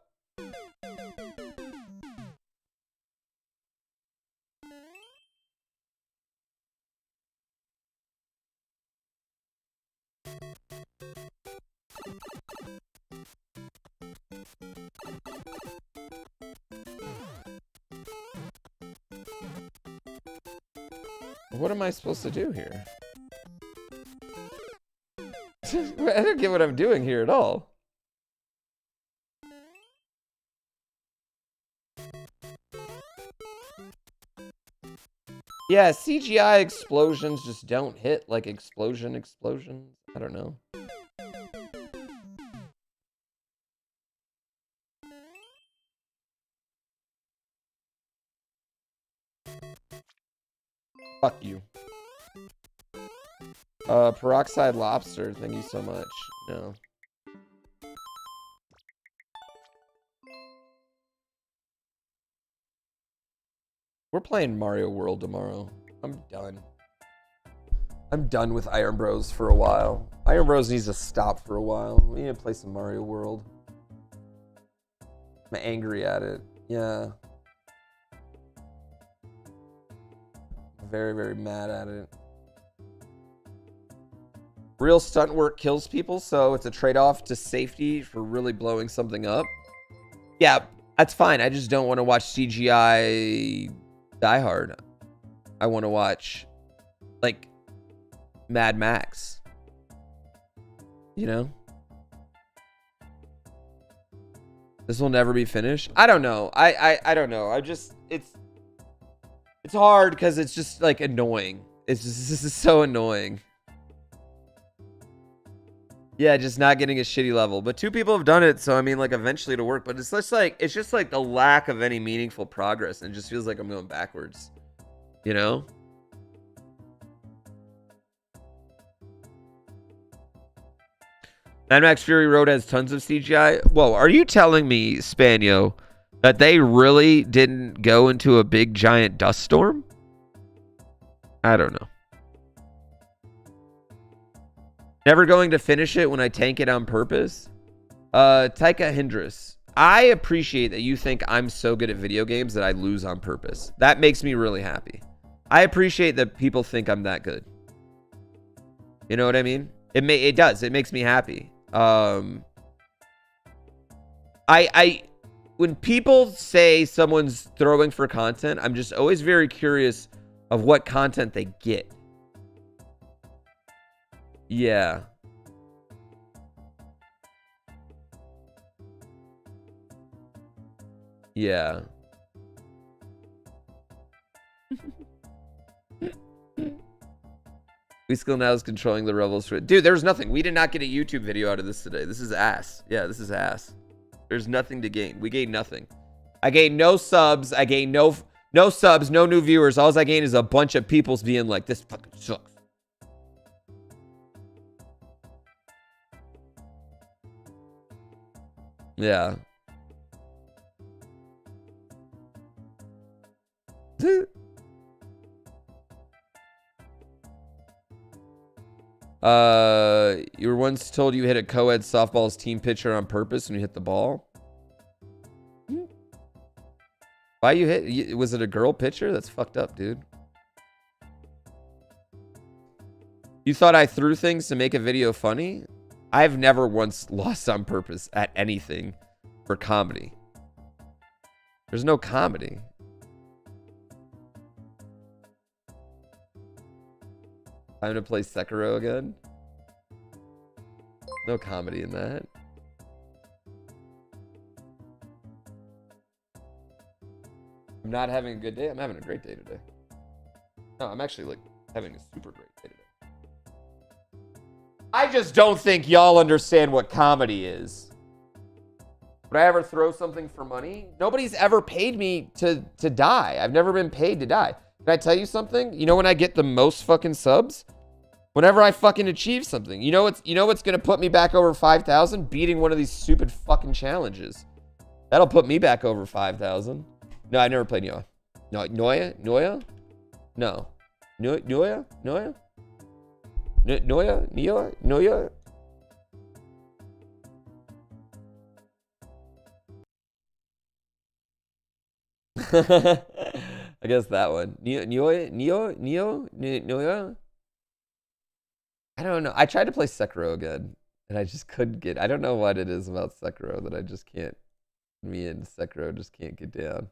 What am I supposed to do here? I don't get what I'm doing here at all. Yeah, CGI explosions just don't hit like explosions. I don't know. Fuck you. Peroxide lobster, thank you so much. No. We're playing Mario World tomorrow. I'm done. I'm done with IronBROS for a while. IronBROS needs to stop for a while. We need to play some Mario World. I'm angry at it. Yeah. Very, very mad at it. Real stunt work kills people, so it's a trade-off to safety for really blowing something up. Yeah, that's fine. I just don't want to watch CGI Die Hard. I want to watch, like, Mad Max. You know? This will never be finished? I don't know. I don't know. I just, it's hard because it's just, like, annoying. It's just, this is so annoying. Yeah, just not getting a shitty level. But 2 people have done it, so I mean, like, eventually it'll work. But it's just like the lack of any meaningful progress, and it just feels like I'm going backwards. You know? Mad Max Fury Road has tons of CGI. Whoa, are you telling me, Spanio, that they really didn't go into a big giant dust storm? I don't know. Never going to finish it when I tank it on purpose. Taika Hindris. I appreciate that you think I'm so good at video games that I lose on purpose. That makes me really happy. I appreciate that people think I'm that good. You know what I mean? It does. It makes me happy. When people say someone's throwing for content, I'm just always very curious of what content they get. Yeah. Yeah. We Skill now is controlling the rebels. Dude, there's nothing. We did not get a YouTube video out of this today. This is ass. Yeah, this is ass. There's nothing to gain. We gained nothing. I gained no subs. I gained no subs, no new viewers. All I gained is a bunch of people's being like, this fucking sucks. Yeah. You were once told you hit a co-ed softball's team pitcher on purpose when you hit the ball. Why you hit? Was it a girl pitcher? That's fucked up, dude. You thought I threw things to make a video funny? I've never once lost on purpose at anything for comedy. There's no comedy. Time to play Sekiro again. No comedy in that. I'm not having a good day. I'm having a great day today. No, I'm actually like having a super great day today. I just don't think y'all understand what comedy is. Would I ever throw something for money? Nobody's ever paid me to die. I've never been paid to die. Can I tell you something? You know when I get the most fucking subs? Whenever I fucking achieve something. You know what's gonna put me back over 5,000? Beating one of these stupid fucking challenges. That'll put me back over 5,000. No, I never played Noya. No, Noya? No. Noya? Noya? I guess that one. Noya? I don't know. I tried to play Sekiro again, and I just couldn't get. I don't know what it is about Sekiro that I just can't. Me and Sekiro just can't get down.